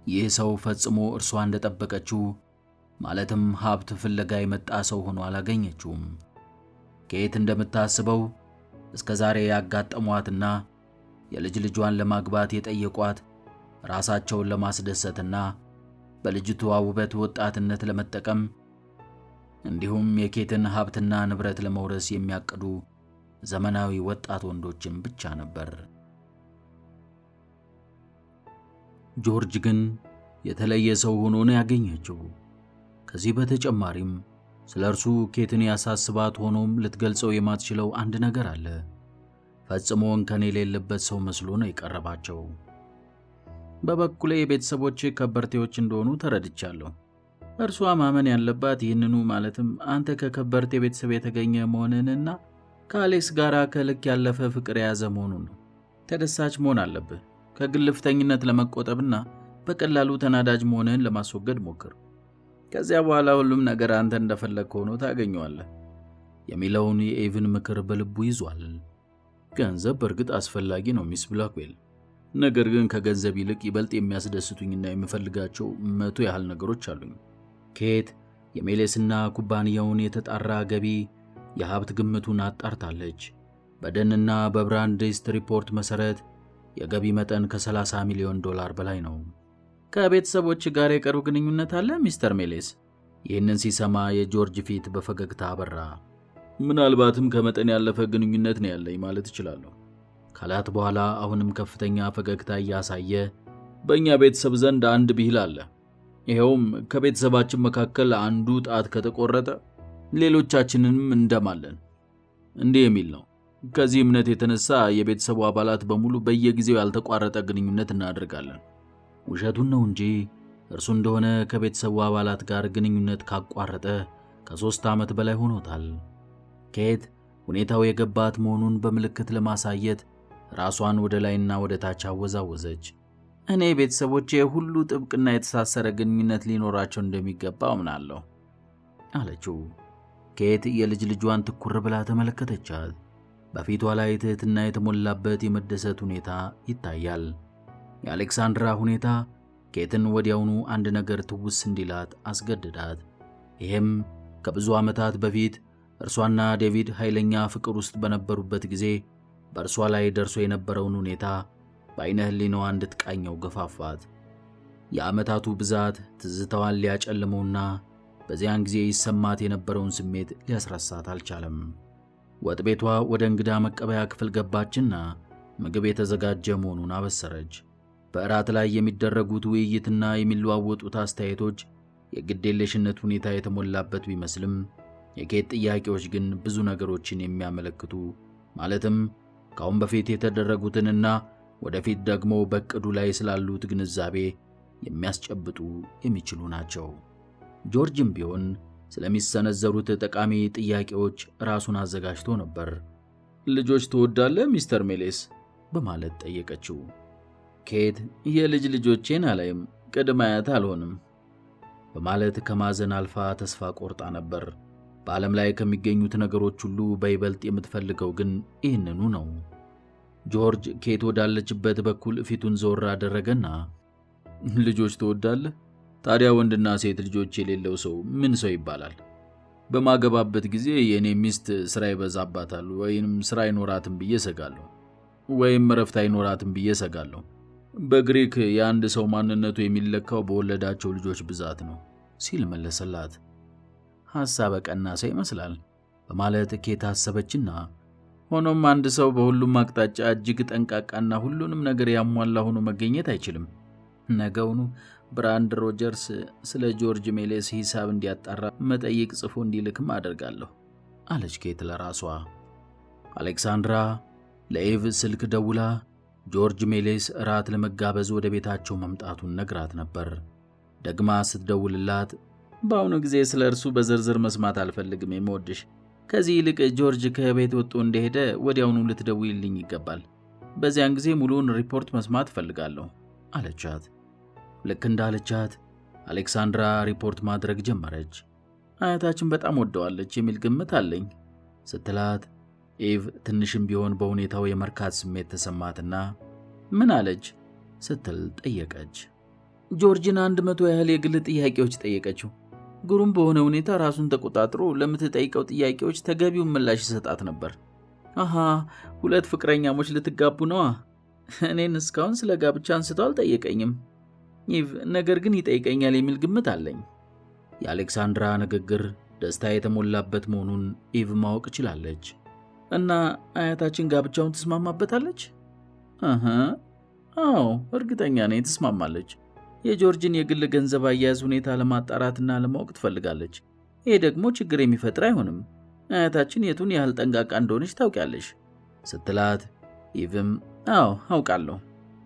ይህ ሰው ፈጽሞ እርሷ እንደጠበቀችው ማለትም ሀብት ፍለጋ የመጣ ሰው ሆኖ አላገኘችውም። ኬት እንደምታስበው እስከ ዛሬ ያጋጠሟትና የልጅ ልጇን ለማግባት የጠየቋት ራሳቸውን ለማስደሰትና በልጅቷ ውበት ወጣትነት ለመጠቀም እንዲሁም የኬትን ሀብትና ንብረት ለመውረስ የሚያቅዱ ዘመናዊ ወጣት ወንዶችን ብቻ ነበር። ጆርጅ ግን የተለየ ሰው ሆኖ ነው ያገኘችው። ከዚህ በተጨማሪም ስለ እርሱ ኬትን ያሳስባት ሆኖም ልትገልጸው የማትችለው አንድ ነገር አለ። ፈጽሞ እንከን የሌለበት ሰው መስሎ ነው የቀረባቸው። በበኩሌ የቤተሰቦች ከበርቴዎች እንደሆኑ ተረድቻለሁ። እርሷ ማመን ያለባት ይህንኑ ማለትም አንተ ከከበርቴ ቤተሰብ የተገኘ መሆንንና ከአሌክስ ጋር ከልክ ያለፈ ፍቅር የያዘ መሆኑን ነው። ተደሳች መሆን አለብህ። ከግልፍተኝነት ለመቆጠብና በቀላሉ ተናዳጅ መሆንህን ለማስወገድ ሞክር። ከዚያ በኋላ ሁሉም ነገር አንተ እንደፈለግህ ሆኖ ታገኘዋለህ የሚለውን የኤቭን ምክር በልቡ ይዟል። ገንዘብ በእርግጥ አስፈላጊ ነው ሚስ ብላክዌል፣ ነገር ግን ከገንዘብ ይልቅ ይበልጥ የሚያስደስቱኝና የምፈልጋቸው 100 ያህል ነገሮች አሉኝ። ኬት የሜሌስና ኩባንያውን የተጣራ ገቢ የሀብት ግምቱን አጣርታለች። በደንና በብራንድስት ሪፖርት መሰረት የገቢ መጠን ከ$30 ሚሊዮን በላይ ነው። ከቤተሰቦች ጋር የቅርብ ግንኙነት አለ ሚስተር ሜሌስ? ይህንን ሲሰማ የጆርጅ ፊት በፈገግታ አበራ። ምናልባትም ከመጠን ያለፈ ግንኙነት ነው ያለኝ ማለት እችላለሁ ካላት በኋላ አሁንም ከፍተኛ ፈገግታ እያሳየ በእኛ ቤተሰብ ዘንድ አንድ ብሂል አለ። ይኸውም ከቤተሰባችን መካከል አንዱ ጣት ከተቆረጠ ሌሎቻችንንም እንደማለን እንዲህ የሚል ነው። ከዚህ እምነት የተነሳ የቤተሰቡ አባላት በሙሉ በየጊዜው ያልተቋረጠ ግንኙነት እናደርጋለን። ውሸቱን ነው እንጂ እርሱ እንደሆነ ከቤተሰቡ አባላት ጋር ግንኙነት ካቋረጠ ከ3 ዓመት በላይ ሆኖታል። ኬት ሁኔታው የገባት መሆኑን በምልክት ለማሳየት ራሷን ወደ ላይና ወደ ታች አወዛወዘች። እኔ ቤተሰቦቼ ሁሉ ጥብቅና የተሳሰረ ግንኙነት ሊኖራቸው እንደሚገባ አምናለሁ አለችው። ኬት የልጅ ልጇን ትኩር ብላ ተመለከተቻት። በፊቷ ላይ ትህትና የተሞላበት የመደሰት ሁኔታ ይታያል። የአሌክሳንድራ ሁኔታ ኬትን ወዲያውኑ አንድ ነገር ትውስ እንዲላት አስገድዳት። ይህም ከብዙ ዓመታት በፊት እርሷና ዴቪድ ኃይለኛ ፍቅር ውስጥ በነበሩበት ጊዜ በእርሷ ላይ ደርሶ የነበረውን ሁኔታ በዓይነ ሕሊናዋ እንድትቃኘው ገፋፋት። የዓመታቱ ብዛት ትዝታዋን ሊያጨልመውና በዚያን ጊዜ ይሰማት የነበረውን ስሜት ሊያስረሳት አልቻለም። ወጥ ቤቷ ወደ እንግዳ መቀበያ ክፍል ገባችና ምግብ የተዘጋጀ መሆኑን አበሰረች። በእራት ላይ የሚደረጉት ውይይትና የሚለዋወጡት አስተያየቶች የግዴለሽነት ሁኔታ የተሞላበት ቢመስልም የኬት ጥያቄዎች ግን ብዙ ነገሮችን የሚያመለክቱ ማለትም ካሁን በፊት የተደረጉትንና ወደፊት ደግሞ በቅዱ ላይ ስላሉት ግንዛቤ የሚያስጨብጡ የሚችሉ ናቸው። ጆርጅም ቢሆን ስለሚሰነዘሩት ጠቃሚ ጥያቄዎች ራሱን አዘጋጅቶ ነበር። ልጆች ትወዳለህ ሚስተር ሜሌስ? በማለት ጠየቀችው። ኬት የልጅ ልጆቼን አላይም፣ ቅድመ አያት አልሆንም በማለት ከማዘን አልፋ ተስፋ ቆርጣ ነበር። በዓለም ላይ ከሚገኙት ነገሮች ሁሉ በይበልጥ የምትፈልገው ግን ይህንኑ ነው። ጆርጅ ኬት ወዳለችበት በኩል ፊቱን ዘወር አደረገና ልጆች ትወዳለህ? ታዲያ ወንድና ሴት ልጆች የሌለው ሰው ምን ሰው ይባላል? በማገባበት ጊዜ የእኔ ሚስት ሥራ ይበዛባታል ወይም ሥራ አይኖራትም ብዬ ሰጋለሁ፣ ወይም እረፍት አይኖራትም ብዬ ሰጋለሁ። በግሪክ የአንድ ሰው ማንነቱ የሚለካው በወለዳቸው ልጆች ብዛት ነው ሲል መለሰላት። ሐሳበ ቀና ሰው ይመስላል በማለት ኬት አሰበችና ሆኖም አንድ ሰው በሁሉም አቅጣጫ እጅግ ጠንቃቃና ሁሉንም ነገር ያሟላ ሆኖ መገኘት አይችልም። ነገውኑ ብራንድ ሮጀርስ ስለ ጆርጅ ሜሌስ ሂሳብ እንዲያጣራ መጠይቅ ጽፎ እንዲልክም አደርጋለሁ አለች ኬት ለራሷ። አሌክሳንድራ ለኤቭ ስልክ ደውላ ጆርጅ ሜሌስ እራት ለመጋበዝ ወደ ቤታቸው መምጣቱን ነግራት ነበር። ደግማ ስትደውልላት በአሁኑ ጊዜ ስለ እርሱ በዝርዝር መስማት አልፈልግም የምወድሽ፣ ከዚህ ይልቅ ጆርጅ ከቤት ወጥቶ እንደሄደ ወዲያውኑ ልትደውይልኝ ይገባል። በዚያን ጊዜ ሙሉውን ሪፖርት መስማት እፈልጋለሁ አለቻት። ልክ እንዳለቻት አሌክሳንድራ ሪፖርት ማድረግ ጀመረች። አያታችን በጣም ወደዋለች የሚል ግምት አለኝ ስትላት ኤቭ ትንሽም ቢሆን በሁኔታው የመርካት ስሜት ተሰማትና ምን አለች ስትል ጠየቀች። ጆርጅን 100 ያህል የግል ጥያቄዎች ጠየቀችው። ግሩም በሆነ ሁኔታ ራሱን ተቆጣጥሮ ለምትጠይቀው ጥያቄዎች ተገቢውን ምላሽ ይሰጣት ነበር። አሃ 2 ፍቅረኛሞች ልትጋቡ ነዋ። እኔን እስካሁን ስለ ጋብቻ አንስቶ አልጠየቀኝም ኢቭ፣ ነገር ግን ይጠይቀኛል የሚል ግምት አለኝ። የአሌክሳንድራ ንግግር ደስታ የተሞላበት መሆኑን ኢቭ ማወቅ ችላለች። እና አያታችን ጋብቻውን ትስማማበታለች? አዎ እርግጠኛ ነኝ ትስማማለች። የጆርጅን የግል ገንዘብ አያያዝ ሁኔታ ለማጣራትና ለማወቅ ትፈልጋለች። ይሄ ደግሞ ችግር የሚፈጥር አይሆንም። አያታችን የቱን ያህል ጠንቃቃ እንደሆነች ታውቂያለሽ ስትላት ኢቭም አዎ አውቃለሁ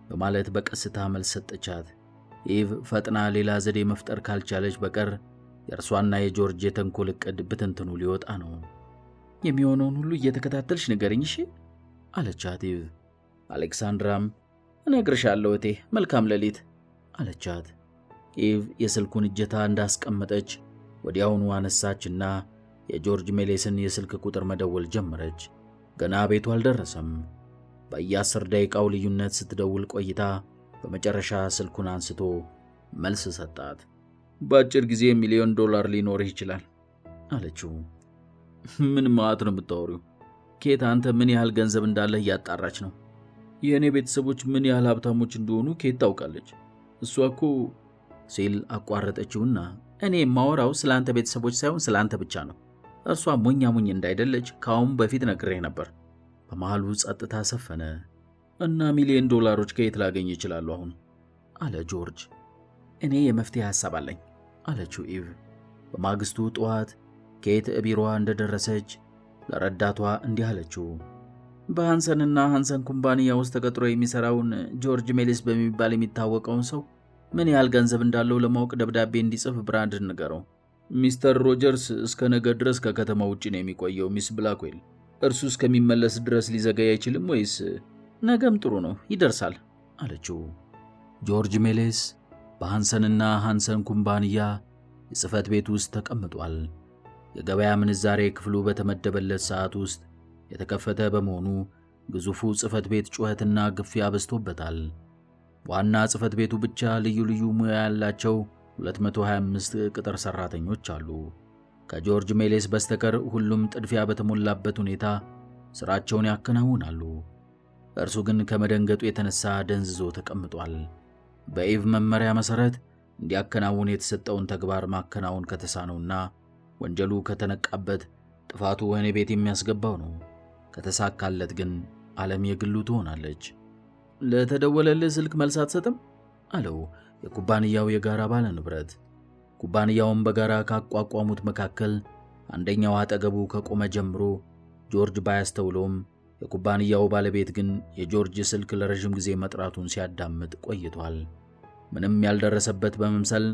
በማለት በቀስታ መልስ ሰጠቻት። ኢቭ ፈጥና ሌላ ዘዴ መፍጠር ካልቻለች በቀር የእርሷና የጆርጅ የተንኮል ዕቅድ ብትንትኑ ሊወጣ ነው። የሚሆነውን ሁሉ እየተከታተልሽ ንገሪኝ እሺ አለቻት ኢቭ። አሌክሳንድራም እነግርሻለሁ እቴ፣ መልካም ሌሊት አለቻት። ኢቭ የስልኩን እጀታ እንዳስቀመጠች ወዲያውኑ አነሳችና የጆርጅ ሜሌስን የስልክ ቁጥር መደወል ጀመረች። ገና ቤቱ አልደረሰም። በየ10 ደቂቃው ልዩነት ስትደውል ቆይታ በመጨረሻ ስልኩን አንስቶ መልስ ሰጣት። በአጭር ጊዜ $1 ሚሊዮን ሊኖርህ ይችላል አለችው። ምን ማለት ነው የምታወሪው? ኬት አንተ ምን ያህል ገንዘብ እንዳለህ እያጣራች ነው? የእኔ ቤተሰቦች ምን ያህል ሀብታሞች እንደሆኑ ኬት ታውቃለች? እሷ እኮ ሲል አቋረጠችውና እኔ የማወራው ስለ አንተ ቤተሰቦች ሳይሆን ስለ አንተ ብቻ ነው። እርሷ ሞኛ እንዳይደለች ከአሁን በፊት ነግሬህ ነበር። በመሃሉ ጸጥታ ሰፈነ። እና $1 ሚሊዮን ከየት ላገኝ ይችላሉ አሁን? አለ ጆርጅ። እኔ የመፍትሄ ሐሳብ አለኝ አለችው ኢቭ። በማግስቱ ጠዋት ኬት ቢሮዋ እንደደረሰች ለረዳቷ እንዲህ አለችው። በሃንሰንና ሃንሰን ኩምፓኒያ ውስጥ ተቀጥሮ የሚሰራውን ጆርጅ ሜሌስ በሚባል የሚታወቀውን ሰው ምን ያህል ገንዘብ እንዳለው ለማወቅ ደብዳቤ እንዲጽፍ ብራንድ ንገረው። ሚስተር ሮጀርስ እስከ ነገ ድረስ ከከተማ ውጪ ነው የሚቆየው ሚስ ብላክዌል። እርሱ እስከሚመለስ ድረስ ሊዘገይ አይችልም ወይስ? ነገም ጥሩ ነው ይደርሳል አለችው። ጆርጅ ሜሌስ በሃንሰንና ሃንሰን ኩባንያ የጽሕፈት ቤት ውስጥ ተቀምጧል። የገበያ ምንዛሬ ክፍሉ በተመደበለት ሰዓት ውስጥ የተከፈተ በመሆኑ ግዙፉ ጽሕፈት ቤት ጩኸትና ግፊያ በዝቶበታል። ዋና ጽሕፈት ቤቱ ብቻ ልዩ ልዩ ሙያ ያላቸው 225 ቅጥር ሠራተኞች አሉ። ከጆርጅ ሜሌስ በስተቀር ሁሉም ጥድፊያ በተሞላበት ሁኔታ ሥራቸውን ያከናውናሉ። እርሱ ግን ከመደንገጡ የተነሣ ደንዝዞ ተቀምጧል። በኢቭ መመሪያ መሠረት እንዲያከናውን የተሰጠውን ተግባር ማከናወን ከተሳነውና ወንጀሉ ከተነቃበት ጥፋቱ ወህኒ ቤት የሚያስገባው ነው። ከተሳካለት ግን ዓለም የግሉ ትሆናለች። ለተደወለልህ ስልክ መልስ አትሰጥም? አለው የኩባንያው የጋራ ባለ ንብረት። ኩባንያውን በጋራ ካቋቋሙት መካከል አንደኛው አጠገቡ ከቆመ ጀምሮ ጆርጅ ባያስተውለውም የኩባንያው ባለቤት ግን የጆርጅ ስልክ ለረዥም ጊዜ መጥራቱን ሲያዳምጥ ቆይቷል። ምንም ያልደረሰበት በመምሰል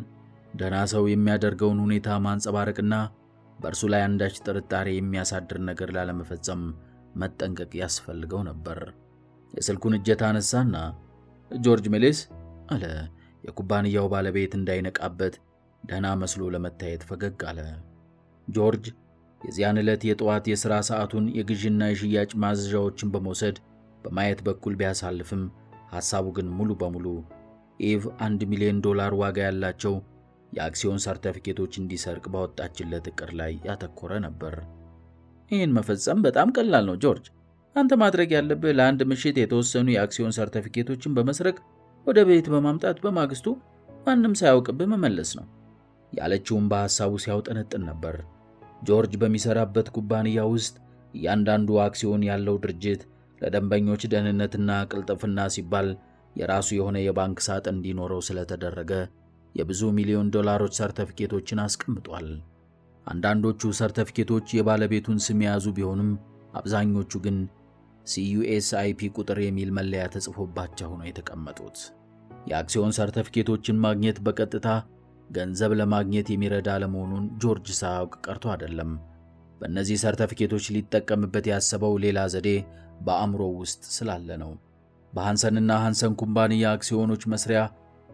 ደህና ሰው የሚያደርገውን ሁኔታ ማንጸባረቅና በእርሱ ላይ አንዳች ጥርጣሬ የሚያሳድር ነገር ላለመፈጸም መጠንቀቅ ያስፈልገው ነበር። የስልኩን እጀታ አነሳና ጆርጅ ሜሌስ አለ። የኩባንያው ባለቤት እንዳይነቃበት ደህና መስሎ ለመታየት ፈገግ አለ። ጆርጅ የዚያን ዕለት የጠዋት የሥራ ሰዓቱን የግዥና የሽያጭ ማዘዣዎችን በመውሰድ በማየት በኩል ቢያሳልፍም ሐሳቡ ግን ሙሉ በሙሉ ኢቭ $1 ሚሊዮን ዋጋ ያላቸው የአክሲዮን ሰርተፊኬቶች እንዲሰርቅ ባወጣችለት ዕቅድ ላይ ያተኮረ ነበር። ይህን መፈጸም በጣም ቀላል ነው ጆርጅ። አንተ ማድረግ ያለብህ ለአንድ ምሽት የተወሰኑ የአክሲዮን ሰርተፊኬቶችን በመስረቅ ወደ ቤት በማምጣት በማግስቱ ማንም ሳያውቅብህ መመለስ ነው ያለችውን በሐሳቡ ሲያውጠነጥን ነበር። ጆርጅ በሚሠራበት ኩባንያ ውስጥ እያንዳንዱ አክሲዮን ያለው ድርጅት ለደንበኞች ደህንነትና ቅልጥፍና ሲባል የራሱ የሆነ የባንክ ሳጥን እንዲኖረው ስለተደረገ የብዙ $ሚሊዮን ሰርተፊኬቶችን አስቀምጧል። አንዳንዶቹ ሰርተፊኬቶች የባለቤቱን ስም የያዙ ቢሆንም አብዛኞቹ ግን CUSIP ቁጥር የሚል መለያ ተጽፎባቸው ነው የተቀመጡት። የአክሲዮን ሰርተፊኬቶችን ማግኘት በቀጥታ ገንዘብ ለማግኘት የሚረዳ ለመሆኑን ጆርጅ ሳያውቅ ቀርቶ አይደለም። በእነዚህ ሰርተፊኬቶች ሊጠቀምበት ያሰበው ሌላ ዘዴ በአእምሮው ውስጥ ስላለ ነው። በሃንሰንና ሃንሰን ኩባንያ አክሲዮኖች መስሪያ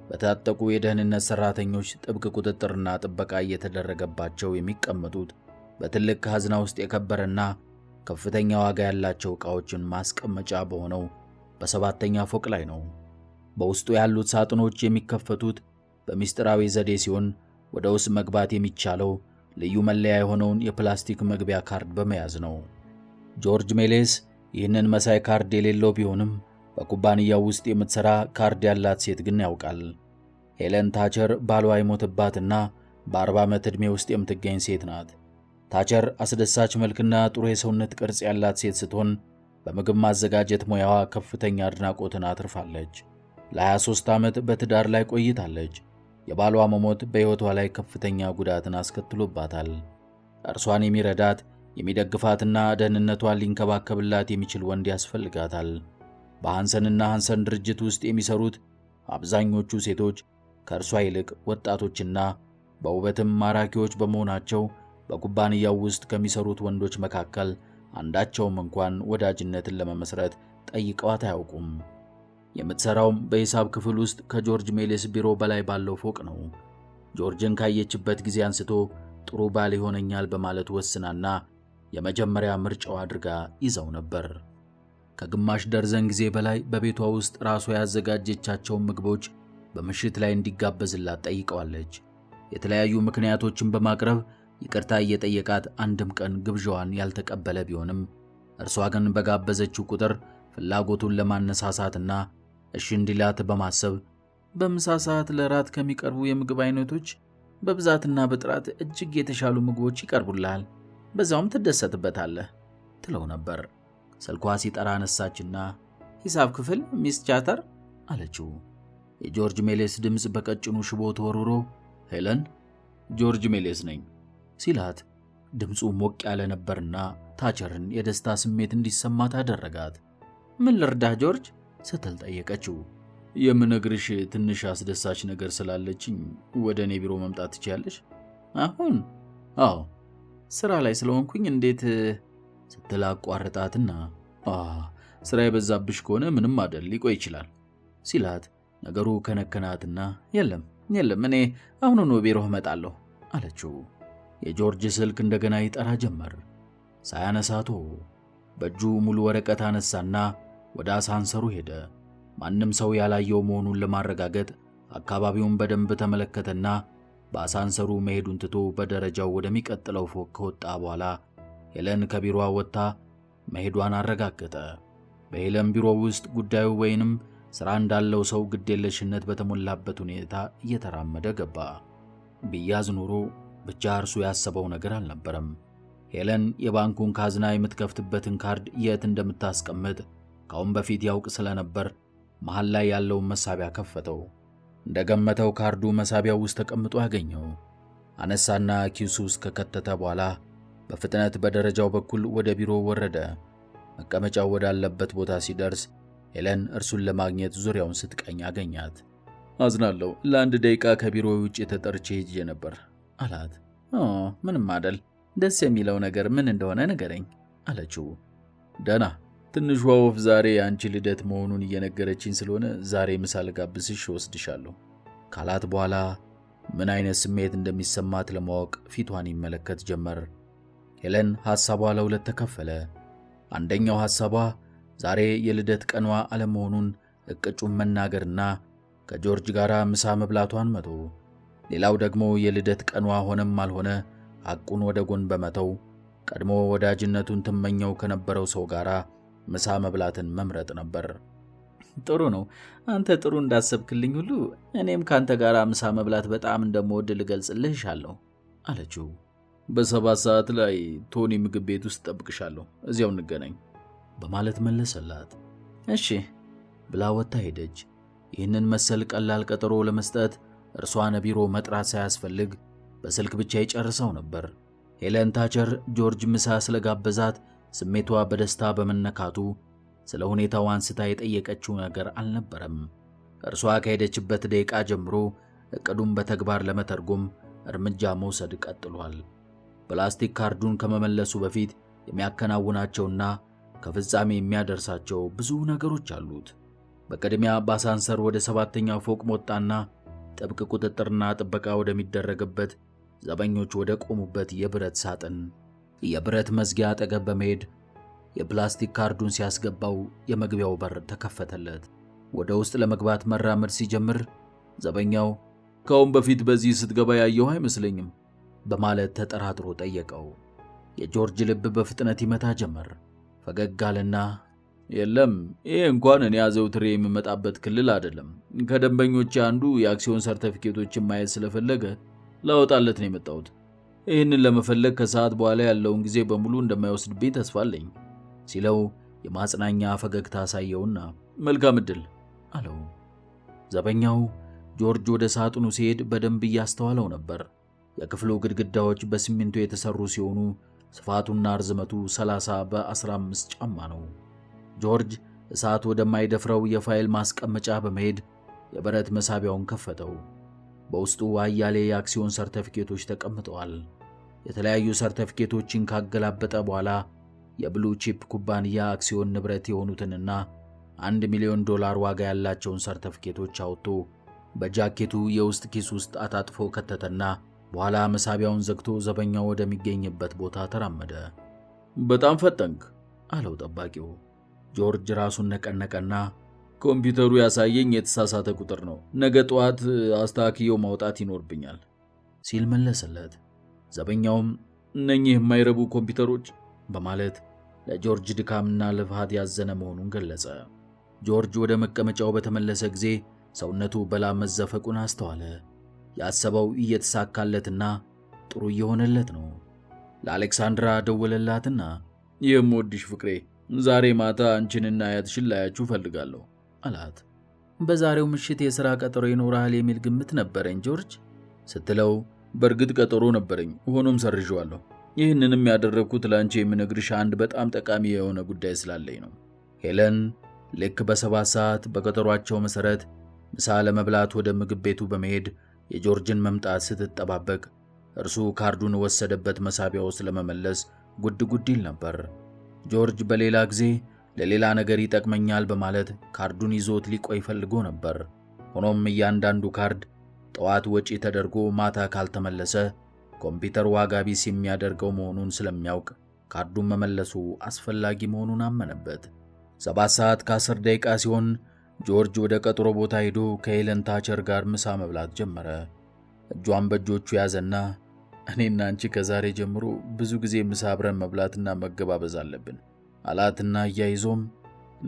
በታጠቁ የደህንነት ሠራተኞች ጥብቅ ቁጥጥርና ጥበቃ እየተደረገባቸው የሚቀመጡት በትልቅ ካዝና ውስጥ የከበረና ከፍተኛ ዋጋ ያላቸው ዕቃዎችን ማስቀመጫ በሆነው በሰባተኛ ፎቅ ላይ ነው። በውስጡ ያሉት ሳጥኖች የሚከፈቱት በሚስጥራዊ ዘዴ ሲሆን ወደ ውስጥ መግባት የሚቻለው ልዩ መለያ የሆነውን የፕላስቲክ መግቢያ ካርድ በመያዝ ነው። ጆርጅ ሜሌስ ይህንን መሳይ ካርድ የሌለው ቢሆንም በኩባንያው ውስጥ የምትሠራ ካርድ ያላት ሴት ግን ያውቃል። ሄለን ታቸር ባሏ የሞተባትና በ40 ዓመት ዕድሜ ውስጥ የምትገኝ ሴት ናት። ታቸር አስደሳች መልክና ጥሩ የሰውነት ቅርጽ ያላት ሴት ስትሆን በምግብ ማዘጋጀት ሙያዋ ከፍተኛ አድናቆትን አትርፋለች። ለ23 ዓመት በትዳር ላይ ቆይታለች። የባሏ መሞት በሕይወቷ ላይ ከፍተኛ ጉዳትን አስከትሎባታል። እርሷን የሚረዳት የሚደግፋትና ደህንነቷን ሊንከባከብላት የሚችል ወንድ ያስፈልጋታል። በሃንሰንና ሃንሰን ድርጅት ውስጥ የሚሰሩት አብዛኞቹ ሴቶች ከእርሷ ይልቅ ወጣቶችና በውበትም ማራኪዎች በመሆናቸው በኩባንያው ውስጥ ከሚሰሩት ወንዶች መካከል አንዳቸውም እንኳን ወዳጅነትን ለመመስረት ጠይቀዋት አያውቁም። የምትሠራውም በሂሳብ ክፍል ውስጥ ከጆርጅ ሜሌስ ቢሮ በላይ ባለው ፎቅ ነው። ጆርጅን ካየችበት ጊዜ አንስቶ ጥሩ ባል ይሆነኛል በማለት ወስናና የመጀመሪያ ምርጫው አድርጋ ይዘው ነበር። ከግማሽ ደርዘን ጊዜ በላይ በቤቷ ውስጥ ራሷ ያዘጋጀቻቸውን ምግቦች በምሽት ላይ እንዲጋበዝላት ጠይቀዋለች። የተለያዩ ምክንያቶችን በማቅረብ ይቅርታ እየጠየቃት አንድም ቀን ግብዣዋን ያልተቀበለ ቢሆንም እርሷ ግን በጋበዘችው ቁጥር ፍላጎቱን ለማነሳሳትና እሺ እንዲላት በማሰብ በምሳ ሰዓት ለራት ከሚቀርቡ የምግብ አይነቶች በብዛትና በጥራት እጅግ የተሻሉ ምግቦች ይቀርቡልሃል፣ በዛውም ትደሰትበታለህ ትለው ነበር። ስልኳ ሲጠራ አነሳችና ሂሳብ ክፍል ሚስ ቻተር አለችው። የጆርጅ ሜሌስ ድምፅ በቀጭኑ ሽቦ ተወርውሮ ሄለን፣ ጆርጅ ሜሌስ ነኝ ሲላት ድምፁ ሞቅ ያለ ነበርና ታቸርን የደስታ ስሜት እንዲሰማት አደረጋት። ምን ልርዳህ ጆርጅ ስትል ጠየቀችው። የምነግርሽ ትንሽ አስደሳች ነገር ስላለችኝ ወደ እኔ ቢሮ መምጣት ትችያለሽ? አሁን? አዎ፣ ስራ ላይ ስለሆንኩኝ እንዴት ስትል አቋርጣትና ስራ የበዛብሽ ከሆነ ምንም አይደል ሊቆይ ይችላል ሲላት ነገሩ ከነከናትና የለም እኔ አሁኑኑ ቢሮህ እመጣለሁ አለችው። የጆርጅ ስልክ እንደገና ይጠራ ጀመር። ሳያነሳቶ በእጁ ሙሉ ወረቀት አነሳና ወደ አሳንሰሩ ሄደ። ማንም ሰው ያላየው መሆኑን ለማረጋገጥ አካባቢውን በደንብ ተመለከተና በአሳንሰሩ መሄዱን ትቶ በደረጃው ወደሚቀጥለው ፎቅ ከወጣ በኋላ ሄለን ከቢሮዋ ወጥታ መሄዷን አረጋገጠ። በሄለን ቢሮ ውስጥ ጉዳዩ ወይንም ሥራ እንዳለው ሰው ግዴለሽነት በተሞላበት ሁኔታ እየተራመደ ገባ። ቢያዝ ኖሮ ብቻ እርሱ ያሰበው ነገር አልነበረም። ሄለን የባንኩን ካዝና የምትከፍትበትን ካርድ የት እንደምታስቀምጥ ካሁን በፊት ያውቅ ስለነበር መሃል ላይ ያለውን መሳቢያ ከፈተው። እንደገመተው ካርዱ መሳቢያው ውስጥ ተቀምጦ አገኘው። አነሳና ኪሱ ውስጥ ከከተተ በኋላ በፍጥነት በደረጃው በኩል ወደ ቢሮ ወረደ። መቀመጫው ወዳለበት ቦታ ሲደርስ ሄለን እርሱን ለማግኘት ዙሪያውን ስትቀኝ አገኛት። አዝናለሁ፣ ለአንድ ደቂቃ ከቢሮ ውጭ ተጠርቼ ሄጄ ነበር አላት። ምንም አይደል፣ ደስ የሚለው ነገር ምን እንደሆነ ንገረኝ አለችው። ደህና፣ ትንሿ ወፍ ዛሬ አንቺ ልደት መሆኑን እየነገረችኝ ስለሆነ ዛሬ ምሳ ልጋብዝሽ እወስድሻለሁ ካላት በኋላ ምን አይነት ስሜት እንደሚሰማት ለማወቅ ፊቷን ይመለከት ጀመር። ሄለን ሐሳቧ ለሁለት ተከፈለ። አንደኛው ሐሳቧ ዛሬ የልደት ቀኗ አለመሆኑን እቅጩን መናገርና ከጆርጅ ጋር ምሳ መብላቷን መቶ፣ ሌላው ደግሞ የልደት ቀኗ ሆነም አልሆነ ሐቁን ወደ ጎን በመተው ቀድሞ ወዳጅነቱን ትመኘው ከነበረው ሰው ጋር ምሳ መብላትን መምረጥ ነበር። ጥሩ ነው። አንተ ጥሩ እንዳሰብክልኝ ሁሉ እኔም ካንተ ጋር ምሳ መብላት በጣም እንደምወድ ልገልጽልህ እሻለሁ አለችው። በ7 ሰዓት ላይ ቶኒ ምግብ ቤት ውስጥ ጠብቅሻለሁ፣ እዚያው እንገናኝ በማለት መለሰላት። እሺ ብላ ወጥታ ሄደች። ይህንን መሰል ቀላል ቀጠሮ ለመስጠት እርሷን ቢሮ መጥራት ሳያስፈልግ በስልክ ብቻ ይጨርሰው ነበር። ሄለን ታቸር ጆርጅ ምሳ ስለጋበዛት ስሜቷ በደስታ በመነካቱ ስለ ሁኔታው አንስታ የጠየቀችው ነገር አልነበረም። እርሷ ከሄደችበት ደቂቃ ጀምሮ እቅዱን በተግባር ለመተርጎም እርምጃ መውሰድ ቀጥሏል። ፕላስቲክ ካርዱን ከመመለሱ በፊት የሚያከናውናቸውና ከፍጻሜ የሚያደርሳቸው ብዙ ነገሮች አሉት። በቅድሚያ በአሳንሰር ወደ 7ኛው ፎቅ ሞጣና ጥብቅ ቁጥጥርና ጥበቃ ወደሚደረግበት ዘበኞች ወደ ቆሙበት የብረት ሳጥን የብረት መዝጊያ አጠገብ በመሄድ የፕላስቲክ ካርዱን ሲያስገባው የመግቢያው በር ተከፈተለት። ወደ ውስጥ ለመግባት መራመድ ሲጀምር ዘበኛው ከአሁን በፊት በዚህ ስትገባ ያየሁ አይመስለኝም በማለት ተጠራጥሮ ጠየቀው። የጆርጅ ልብ በፍጥነት ይመታ ጀመር። ፈገግ አለና የለም፣ ይሄ እንኳን እኔ አዘውትሬ የምመጣበት ክልል አይደለም። ከደንበኞች አንዱ የአክሲዮን ሰርቲፊኬቶችን ማየት ስለፈለገ ላወጣለት ነው የመጣሁት። ይህንን ለመፈለግ ከሰዓት በኋላ ያለውን ጊዜ በሙሉ እንደማይወስድብኝ ተስፋ አለኝ ሲለው የማጽናኛ ፈገግታ አሳየውና መልካም ዕድል አለው። ዘበኛው ጆርጅ ወደ ሳጥኑ ሲሄድ በደንብ እያስተዋለው ነበር። የክፍሉ ግድግዳዎች በሲሚንቶ የተሰሩ ሲሆኑ ስፋቱና ርዝመቱ 30 በ15 ጫማ ነው። ጆርጅ እሳት ወደማይደፍረው የፋይል ማስቀመጫ በመሄድ የብረት መሳቢያውን ከፈተው። በውስጡ አያሌ የአክሲዮን ሰርቲፊኬቶች ተቀምጠዋል። የተለያዩ ሰርቲፊኬቶችን ካገላበጠ በኋላ የብሉ ቺፕ ኩባንያ አክሲዮን ንብረት የሆኑትንና $1 ሚሊዮን ዋጋ ያላቸውን ሰርቲፊኬቶች አውጥቶ በጃኬቱ የውስጥ ኪስ ውስጥ አጣጥፎ ከተተና በኋላ መሳቢያውን ዘግቶ ዘበኛው ወደሚገኝበት ቦታ ተራመደ። በጣም ፈጠንክ አለው ጠባቂው። ጆርጅ ራሱን ነቀነቀና ኮምፒውተሩ ያሳየኝ የተሳሳተ ቁጥር ነው፣ ነገ ጠዋት አስተካክየው ማውጣት ይኖርብኛል ሲል መለሰለት። ዘበኛውም እነኚህ የማይረቡ ኮምፒውተሮች በማለት ለጆርጅ ድካምና ልፋት ያዘነ መሆኑን ገለጸ። ጆርጅ ወደ መቀመጫው በተመለሰ ጊዜ ሰውነቱ በላብ መዘፈቁን አስተዋለ። ያሰበው እየተሳካለትና ጥሩ እየሆነለት ነው። ለአሌክሳንድራ ደወለላትና የምወድሽ ፍቅሬ፣ ዛሬ ማታ አንቺንና አያትሽን ላያችሁ ፈልጋለሁ አላት። በዛሬው ምሽት የሥራ ቀጠሮ ይኖርሃል የሚል ግምት ነበረኝ ጆርጅ ስትለው በእርግጥ ቀጠሮ ነበረኝ፣ ሆኖም ሰርዤዋለሁ። ይህንንም ያደረግኩት ለአንቺ የምነግርሽ አንድ በጣም ጠቃሚ የሆነ ጉዳይ ስላለኝ ነው። ሄለን ልክ በ7 ሰዓት በቀጠሯቸው መሠረት ምሳ ለመብላት ወደ ምግብ ቤቱ በመሄድ የጆርጅን መምጣት ስትጠባበቅ እርሱ ካርዱን ወሰደበት መሳቢያ ውስጥ ለመመለስ ጉድ ይል ነበር። ጆርጅ በሌላ ጊዜ ለሌላ ነገር ይጠቅመኛል በማለት ካርዱን ይዞት ሊቆይ ፈልጎ ነበር። ሆኖም እያንዳንዱ ካርድ ጠዋት ወጪ ተደርጎ ማታ ካልተመለሰ ኮምፒውተር ዋጋ ቢስ የሚያደርገው መሆኑን ስለሚያውቅ ካርዱን መመለሱ አስፈላጊ መሆኑን አመነበት። 7 ሰዓት ከ10 ደቂቃ ሲሆን ጆርጅ ወደ ቀጠሮ ቦታ ሄዶ ከሄለን ታቸር ጋር ምሳ መብላት ጀመረ። እጇን በእጆቹ ያዘና እኔና አንቺ ከዛሬ ጀምሮ ብዙ ጊዜ ምሳ አብረን መብላትና መገባበዝ አለብን አላትና እያይዞም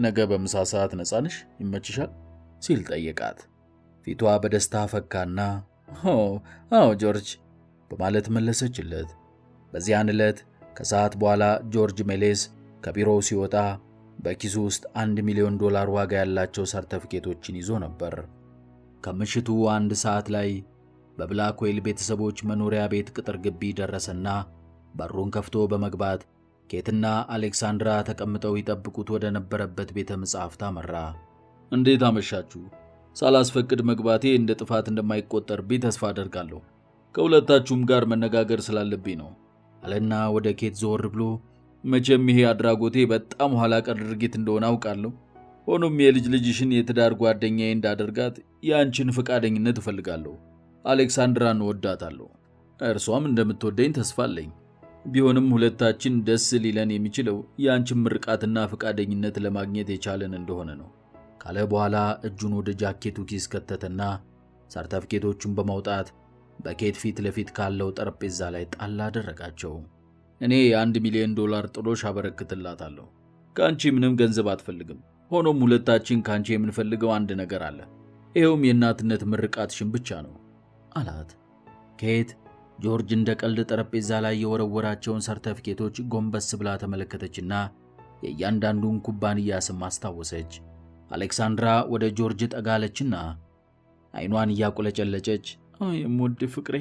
ነገ በምሳ ሰዓት ነፃ ነሽ? ይመችሻል? ሲል ጠየቃት። ፊቷ በደስታ ፈካና አዎ ጆርጅ በማለት መለሰችለት። በዚያን ዕለት ከሰዓት በኋላ ጆርጅ ሜሌስ ከቢሮው ሲወጣ በኪሱ ውስጥ $1 ሚሊዮን ዋጋ ያላቸው ሰርተፊኬቶችን ይዞ ነበር። ከምሽቱ 1 ሰዓት ላይ በብላክዌል ቤተሰቦች መኖሪያ ቤት ቅጥር ግቢ ደረሰና በሩን ከፍቶ በመግባት ኬትና አሌክሳንድራ ተቀምጠው ይጠብቁት ወደ ነበረበት ቤተ መጻሕፍት አመራ። እንዴት አመሻችሁ? ሳላስፈቅድ መግባቴ እንደ ጥፋት እንደማይቆጠርብኝ ተስፋ አደርጋለሁ። ከሁለታችሁም ጋር መነጋገር ስላለብኝ ነው አለና ወደ ኬት ዘወር ብሎ መቼም ይሄ አድራጎቴ በጣም ኋላ ቀር ድርጊት እንደሆነ አውቃለሁ። ሆኖም የልጅ ልጅሽን የትዳር ጓደኛዬ እንዳደርጋት የአንቺን ፈቃደኝነት እፈልጋለሁ። አሌክሳንድራን እወዳታለሁ፣ እርሷም እንደምትወደኝ ተስፋ አለኝ። ቢሆንም ሁለታችን ደስ ሊለን የሚችለው የአንቺን ምርቃትና ፈቃደኝነት ለማግኘት የቻለን እንደሆነ ነው ካለ በኋላ እጁን ወደ ጃኬቱ ኪስ ከተተና ሰርተፍኬቶቹን በማውጣት በኬት ፊት ለፊት ካለው ጠረጴዛ ላይ ጣል አደረጋቸው። እኔ $1 ሚሊዮን ጥሎሽ አበረክትላታለሁ። ከአንቺ ምንም ገንዘብ አትፈልግም። ሆኖም ሁለታችን ከአንቺ የምንፈልገው አንድ ነገር አለ። ይኸውም የእናትነት ምርቃትሽን ብቻ ነው አላት። ኬት ጆርጅ እንደ ቀልድ ጠረጴዛ ላይ የወረወራቸውን ሰርተፊኬቶች ጎንበስ ብላ ተመለከተችና የእያንዳንዱን ኩባንያ ስም አስታወሰች። አሌክሳንድራ ወደ ጆርጅ ጠጋለችና አይኗን እያቁለጨለጨች የምወድ ፍቅሬ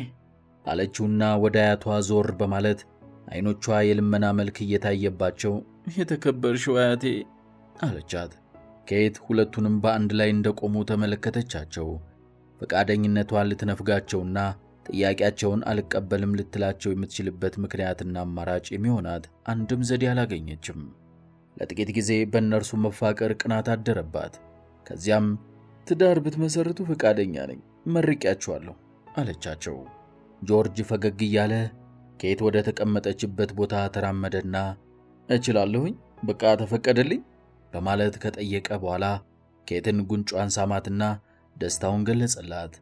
አለችውና ወደ አያቷ ዞር በማለት አይኖቿ የልመና መልክ እየታየባቸው የተከበርሽው አያቴ አለቻት። ኬት ሁለቱንም በአንድ ላይ እንደቆሙ ተመለከተቻቸው። ፈቃደኝነቷን ልትነፍጋቸውና ጥያቄያቸውን አልቀበልም ልትላቸው የምትችልበት ምክንያትና አማራጭ የሚሆናት አንድም ዘዴ አላገኘችም። ለጥቂት ጊዜ በእነርሱ መፋቀር ቅናት አደረባት። ከዚያም ትዳር ብትመሰርቱ ፈቃደኛ ነኝ፣ መርቂያችኋለሁ አለቻቸው። ጆርጅ ፈገግ እያለ ኬት ወደ ተቀመጠችበት ቦታ ተራመደና እችላለሁኝ፣ በቃ ተፈቀደልኝ በማለት ከጠየቀ በኋላ ኬትን ጉንጯን ሳማትና ደስታውን ገለጸላት።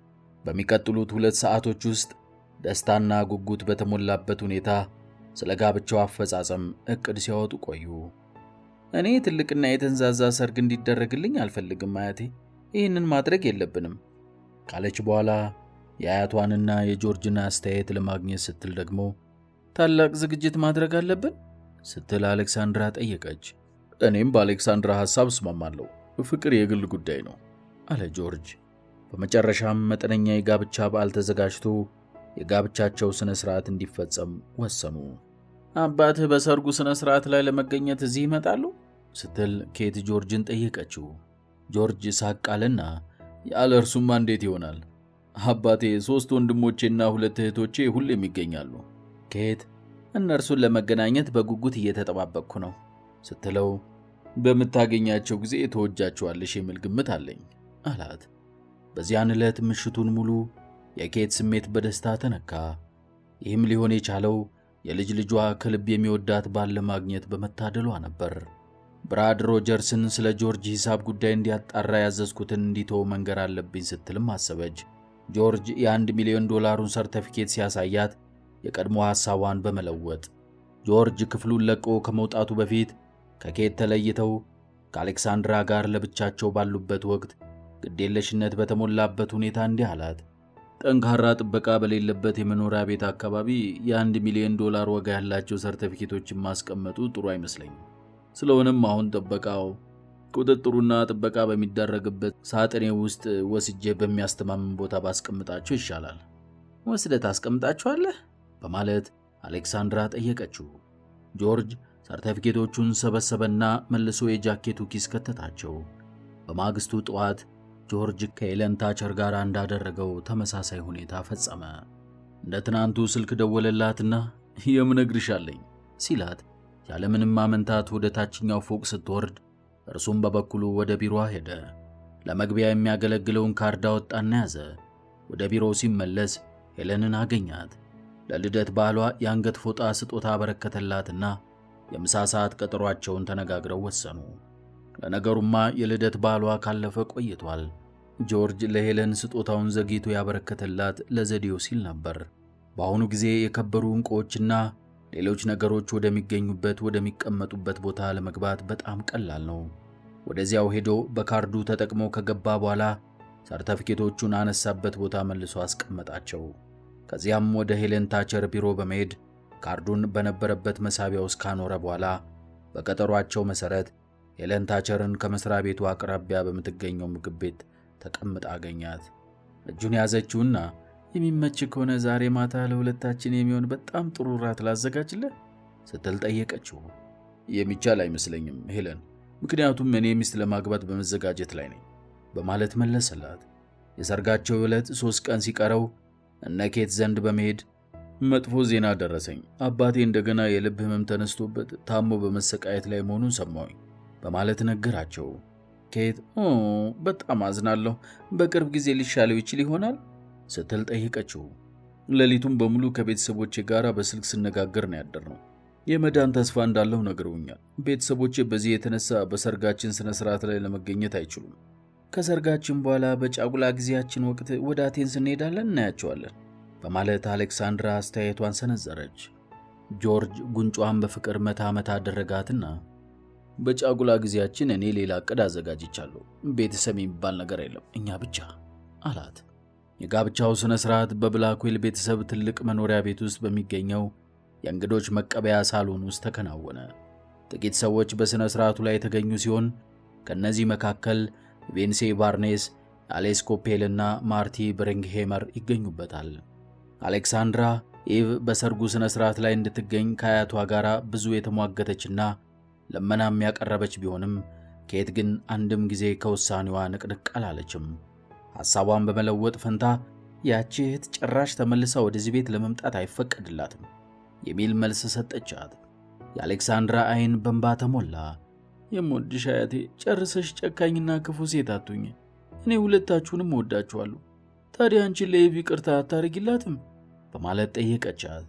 በሚቀጥሉት 2 ሰዓቶች ውስጥ ደስታና ጉጉት በተሞላበት ሁኔታ ስለ ጋብቻው አፈጻጸም እቅድ ሲያወጡ ቆዩ። እኔ ትልቅና የተንዛዛ ሰርግ እንዲደረግልኝ አልፈልግም አያቴ፣ ይህንን ማድረግ የለብንም ካለች በኋላ የአያቷንና የጆርጅን አስተያየት ለማግኘት ስትል ደግሞ ታላቅ ዝግጅት ማድረግ አለብን ስትል አሌክሳንድራ ጠየቀች። እኔም በአሌክሳንድራ ሐሳብ እስማማለሁ፣ ፍቅር የግል ጉዳይ ነው አለ ጆርጅ። በመጨረሻም መጠነኛ የጋብቻ በዓል ተዘጋጅቶ የጋብቻቸው ስነ ስርዓት እንዲፈጸም ወሰኑ። አባትህ በሰርጉ ስነ ስርዓት ላይ ለመገኘት እዚህ ይመጣሉ ስትል ኬት ጆርጅን ጠየቀችው። ጆርጅ ሳቅ አለና ያለ እርሱማ እንዴት ይሆናል? አባቴ 3 ወንድሞቼና 2 እህቶቼ ሁሌም ይገኛሉ። ኬት እነርሱን ለመገናኘት በጉጉት እየተጠባበቅኩ ነው ስትለው በምታገኛቸው ጊዜ ተወጃቸዋለሽ የሚል ግምት አለኝ አላት። በዚያን ዕለት ምሽቱን ሙሉ የኬት ስሜት በደስታ ተነካ። ይህም ሊሆን የቻለው የልጅ ልጇ ከልብ የሚወዳት ባል ለማግኘት በመታደሏ ነበር። ብራድ ሮጀርስን ስለ ጆርጅ ሂሳብ ጉዳይ እንዲያጣራ ያዘዝኩትን እንዲተው መንገር አለብኝ ስትልም አሰበች። ጆርጅ $1 ሚሊዮን ሰርተፊኬት ሲያሳያት የቀድሞ ሐሳቧን በመለወጥ ጆርጅ ክፍሉን ለቆ ከመውጣቱ በፊት ከኬት ተለይተው ከአሌክሳንድራ ጋር ለብቻቸው ባሉበት ወቅት ግዴለሽነት በተሞላበት ሁኔታ እንዲህ አላት። ጠንካራ ጥበቃ በሌለበት የመኖሪያ ቤት አካባቢ $1 ሚሊዮን ዋጋ ያላቸው ሰርተፊኬቶችን ማስቀመጡ ጥሩ አይመስለኝም። ስለሆነም አሁን ጥበቃው ቁጥጥሩና ጥበቃ በሚደረግበት ሳጥኔ ውስጥ ወስጄ በሚያስተማምን ቦታ ባስቀምጣቸው ይሻላል። ወስደህ ታስቀምጣቸዋለህ? በማለት አሌክሳንድራ ጠየቀችው። ጆርጅ ሰርተፊኬቶቹን ሰበሰበና መልሶ የጃኬቱ ኪስ ከተታቸው። በማግስቱ ጠዋት ጆርጅ ከሄለን ታቸር ጋር እንዳደረገው ተመሳሳይ ሁኔታ ፈጸመ። እንደ ትናንቱ ስልክ ደወለላትና የምነግርሻለኝ ሲላት ያለምንም ማመንታት ወደ ታችኛው ፎቅ ስትወርድ እርሱም በበኩሉ ወደ ቢሮዋ ሄደ። ለመግቢያ የሚያገለግለውን ካርድ አወጣና ያዘ። ወደ ቢሮው ሲመለስ ሄለንን አገኛት። ለልደት ባሏ የአንገት ፎጣ ስጦታ አበረከተላትና የምሳ ሰዓት ቀጠሯቸውን ተነጋግረው ወሰኑ። ለነገሩማ የልደት ባሏ ካለፈ ቆይቷል። ጆርጅ ለሄለን ስጦታውን ዘግይቶ ያበረከተላት ለዘዴው ሲል ነበር። በአሁኑ ጊዜ የከበሩ ዕንቁዎችና ሌሎች ነገሮች ወደሚቀመጡበት ቦታ ለመግባት በጣም ቀላል ነው። ወደዚያው ሄዶ በካርዱ ተጠቅሞ ከገባ በኋላ ሰርተፊኬቶቹን አነሳበት ቦታ መልሶ አስቀመጣቸው። ከዚያም ወደ ሄለን ታቸር ቢሮ በመሄድ ካርዱን በነበረበት መሳቢያ ውስጥ ካኖረ በኋላ በቀጠሯቸው መሰረት ሄለን ታቸርን ከመስሪያ ቤቱ አቅራቢያ በምትገኘው ምግብ ቤት ተቀምጣ አገኛት። እጁን ያዘችውና የሚመች ከሆነ ዛሬ ማታ ለሁለታችን የሚሆን በጣም ጥሩ ራት ላዘጋጅልህ ስትል ጠየቀችው። የሚቻል አይመስለኝም ሄለን፣ ምክንያቱም እኔ ሚስት ለማግባት በመዘጋጀት ላይ ነኝ በማለት መለሰላት። የሰርጋቸው ዕለት 3 ቀን ሲቀረው እነ ኬት ዘንድ በመሄድ መጥፎ ዜና ደረሰኝ፣ አባቴ እንደገና የልብ ህመም ተነስቶበት ታሞ በመሰቃየት ላይ መሆኑን ሰማሁኝ በማለት ነገራቸው። ኬት በጣም አዝናለሁ፣ በቅርብ ጊዜ ሊሻለው ይችል ይሆናል ስትል ጠየቀችው። ሌሊቱን በሙሉ ከቤተሰቦቼ ጋር በስልክ ስነጋገር ነው ያደርነው። የመዳን ተስፋ እንዳለው ነግረውኛል። ቤተሰቦቼ በዚህ የተነሳ በሰርጋችን ስነ ስርዓት ላይ ለመገኘት አይችሉም። ከሰርጋችን በኋላ በጫጉላ ጊዜያችን ወቅት ወደ አቴንስ እንሄዳለን፣ እናያቸዋለን በማለት አሌክሳንድራ አስተያየቷን ሰነዘረች። ጆርጅ ጉንጯን በፍቅር መታ አደረጋትና በጫጉላ ጊዜያችን እኔ ሌላ ዕቅድ አዘጋጅቻለሁ፣ ቤተሰብ የሚባል ነገር የለም፣ እኛ ብቻ አላት። የጋብቻው ስነ ስርዓት በብላክዌል ቤተሰብ ትልቅ መኖሪያ ቤት ውስጥ በሚገኘው የእንግዶች መቀበያ ሳሎን ውስጥ ተከናወነ። ጥቂት ሰዎች በስነ ስርዓቱ ላይ የተገኙ ሲሆን ከነዚህ መካከል ቬንሴ ባርኔስ፣ አሌስ ኮፔል እና ማርቲ ብሪንግሄመር ይገኙበታል። አሌክሳንድራ ኢቭ በሰርጉ ስነ ስርዓት ላይ እንድትገኝ ከአያቷ ጋር ብዙ የተሟገተችና ለመናም ያቀረበች ቢሆንም ኬት ግን አንድም ጊዜ ከውሳኔዋ ንቅንቅ አላለችም። ሐሳቧን በመለወጥ ፈንታ ያቺ እህት ጭራሽ ተመልሳ ወደዚህ ቤት ለመምጣት አይፈቀድላትም የሚል መልስ ሰጠቻት። የአሌክሳንድራ አይን በእንባ ተሞላ። የምወድሽ አያቴ፣ ጨርሰሽ ጨካኝና ክፉ ሴት አትሁኝ። እኔ ሁለታችሁንም እወዳችኋለሁ። ታዲያ አንቺን ለኢቭ ይቅርታ አታርጊላትም በማለት ጠየቀቻት።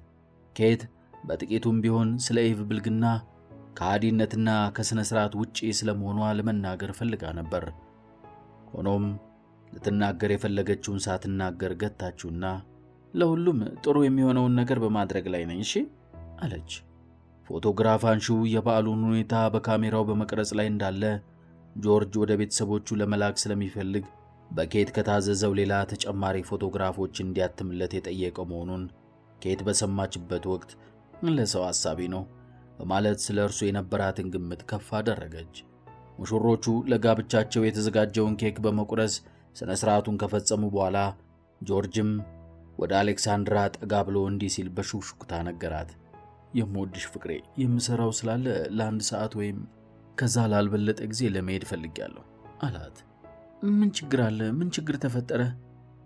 ኬት በጥቂቱም ቢሆን ስለ ኢቭ ብልግና፣ ከሃዲነትና ከሥነ ሥርዓት ውጪ ስለመሆኗ ለመናገር ፈልጋ ነበር። ሆኖም ልትናገር የፈለገችውን ሳትናገር ገታችውና ለሁሉም ጥሩ የሚሆነውን ነገር በማድረግ ላይ ነኝ እሺ አለች። ፎቶግራፍ አንሺው የበዓሉን ሁኔታ በካሜራው በመቅረጽ ላይ እንዳለ ጆርጅ ወደ ቤተሰቦቹ ለመላክ ስለሚፈልግ በኬት ከታዘዘው ሌላ ተጨማሪ ፎቶግራፎች እንዲያትምለት የጠየቀው መሆኑን ኬት በሰማችበት ወቅት ለሰው አሳቢ ነው በማለት ስለ እርሱ የነበራትን ግምት ከፍ አደረገች። ሙሽሮቹ ለጋብቻቸው የተዘጋጀውን ኬክ በመቁረስ ስነ ስርዓቱን ከፈጸሙ በኋላ ጆርጅም ወደ አሌክሳንድራ ጠጋ ብሎ እንዲህ ሲል በሹክሹክታ ነገራት። የምወድሽ ፍቅሬ፣ የምሰራው ስላለ ለ1 ሰዓት ወይም ከዛ ላልበለጠ ጊዜ ለመሄድ ፈልጊያለሁ አላት። ምን ችግር አለ? ምን ችግር ተፈጠረ?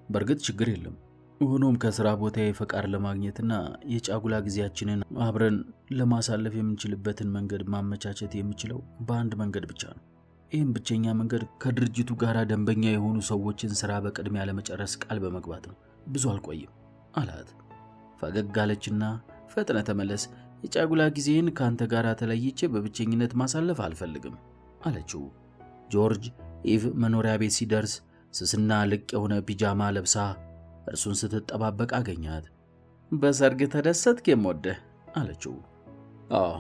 በእርግጥ ችግር የለም። ሆኖም ከሥራ ቦታዬ ፈቃድ ለማግኘትና የጫጉላ ጊዜያችንን አብረን ለማሳለፍ የምንችልበትን መንገድ ማመቻቸት የምችለው በአንድ መንገድ ብቻ ነው። ይህም ብቸኛ መንገድ ከድርጅቱ ጋር ደንበኛ የሆኑ ሰዎችን ሥራ በቅድሚያ ለመጨረስ ቃል በመግባት ነው። ብዙ አልቆይም አላት። ፈገግ አለችና ፈጥነ ተመለስ፣ የጫጉላ ጊዜን ካንተ ጋር ተለይቼ በብቸኝነት ማሳለፍ አልፈልግም አለችው። ጆርጅ ኢቭ መኖሪያ ቤት ሲደርስ ስስና ልቅ የሆነ ፒጃማ ለብሳ እርሱን ስትጠባበቅ አገኛት። በሰርግ ተደሰትክ የምወደህ አለችው።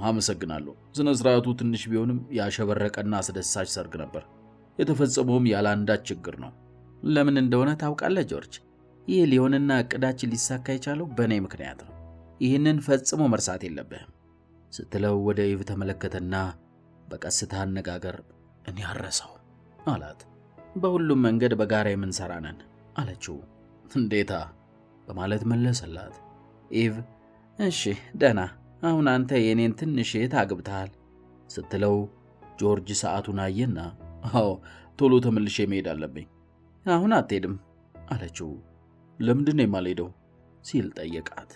አመሰግናለሁ። ስነ ስርዓቱ ትንሽ ቢሆንም ያሸበረቀና አስደሳች ሰርግ ነበር። የተፈጸመውም ያለ አንዳች ችግር ነው። ለምን እንደሆነ ታውቃለህ ጆርጅ? ይህ ሊሆንና እቅዳችን ሊሳካ የቻለው በእኔ ምክንያት ነው። ይህንን ፈጽሞ መርሳት የለብህም ስትለው ወደ ኢቭ ተመለከተና በቀስታ አነጋገር እኔ አረሳው አላት። በሁሉም መንገድ በጋራ የምንሰራ ነን አለችው። እንዴታ በማለት መለሰላት። ኢቭ እሺ ደህና፣ አሁን አንተ የኔን ትንሽ እህት አግብተሃል ስትለው ጆርጅ ሰዓቱን አየና አዎ ቶሎ ተመልሼ መሄድ አለብኝ። አሁን አትሄድም አለችው። ለምንድን ነው የማልሄደው ሲል ጠየቃት።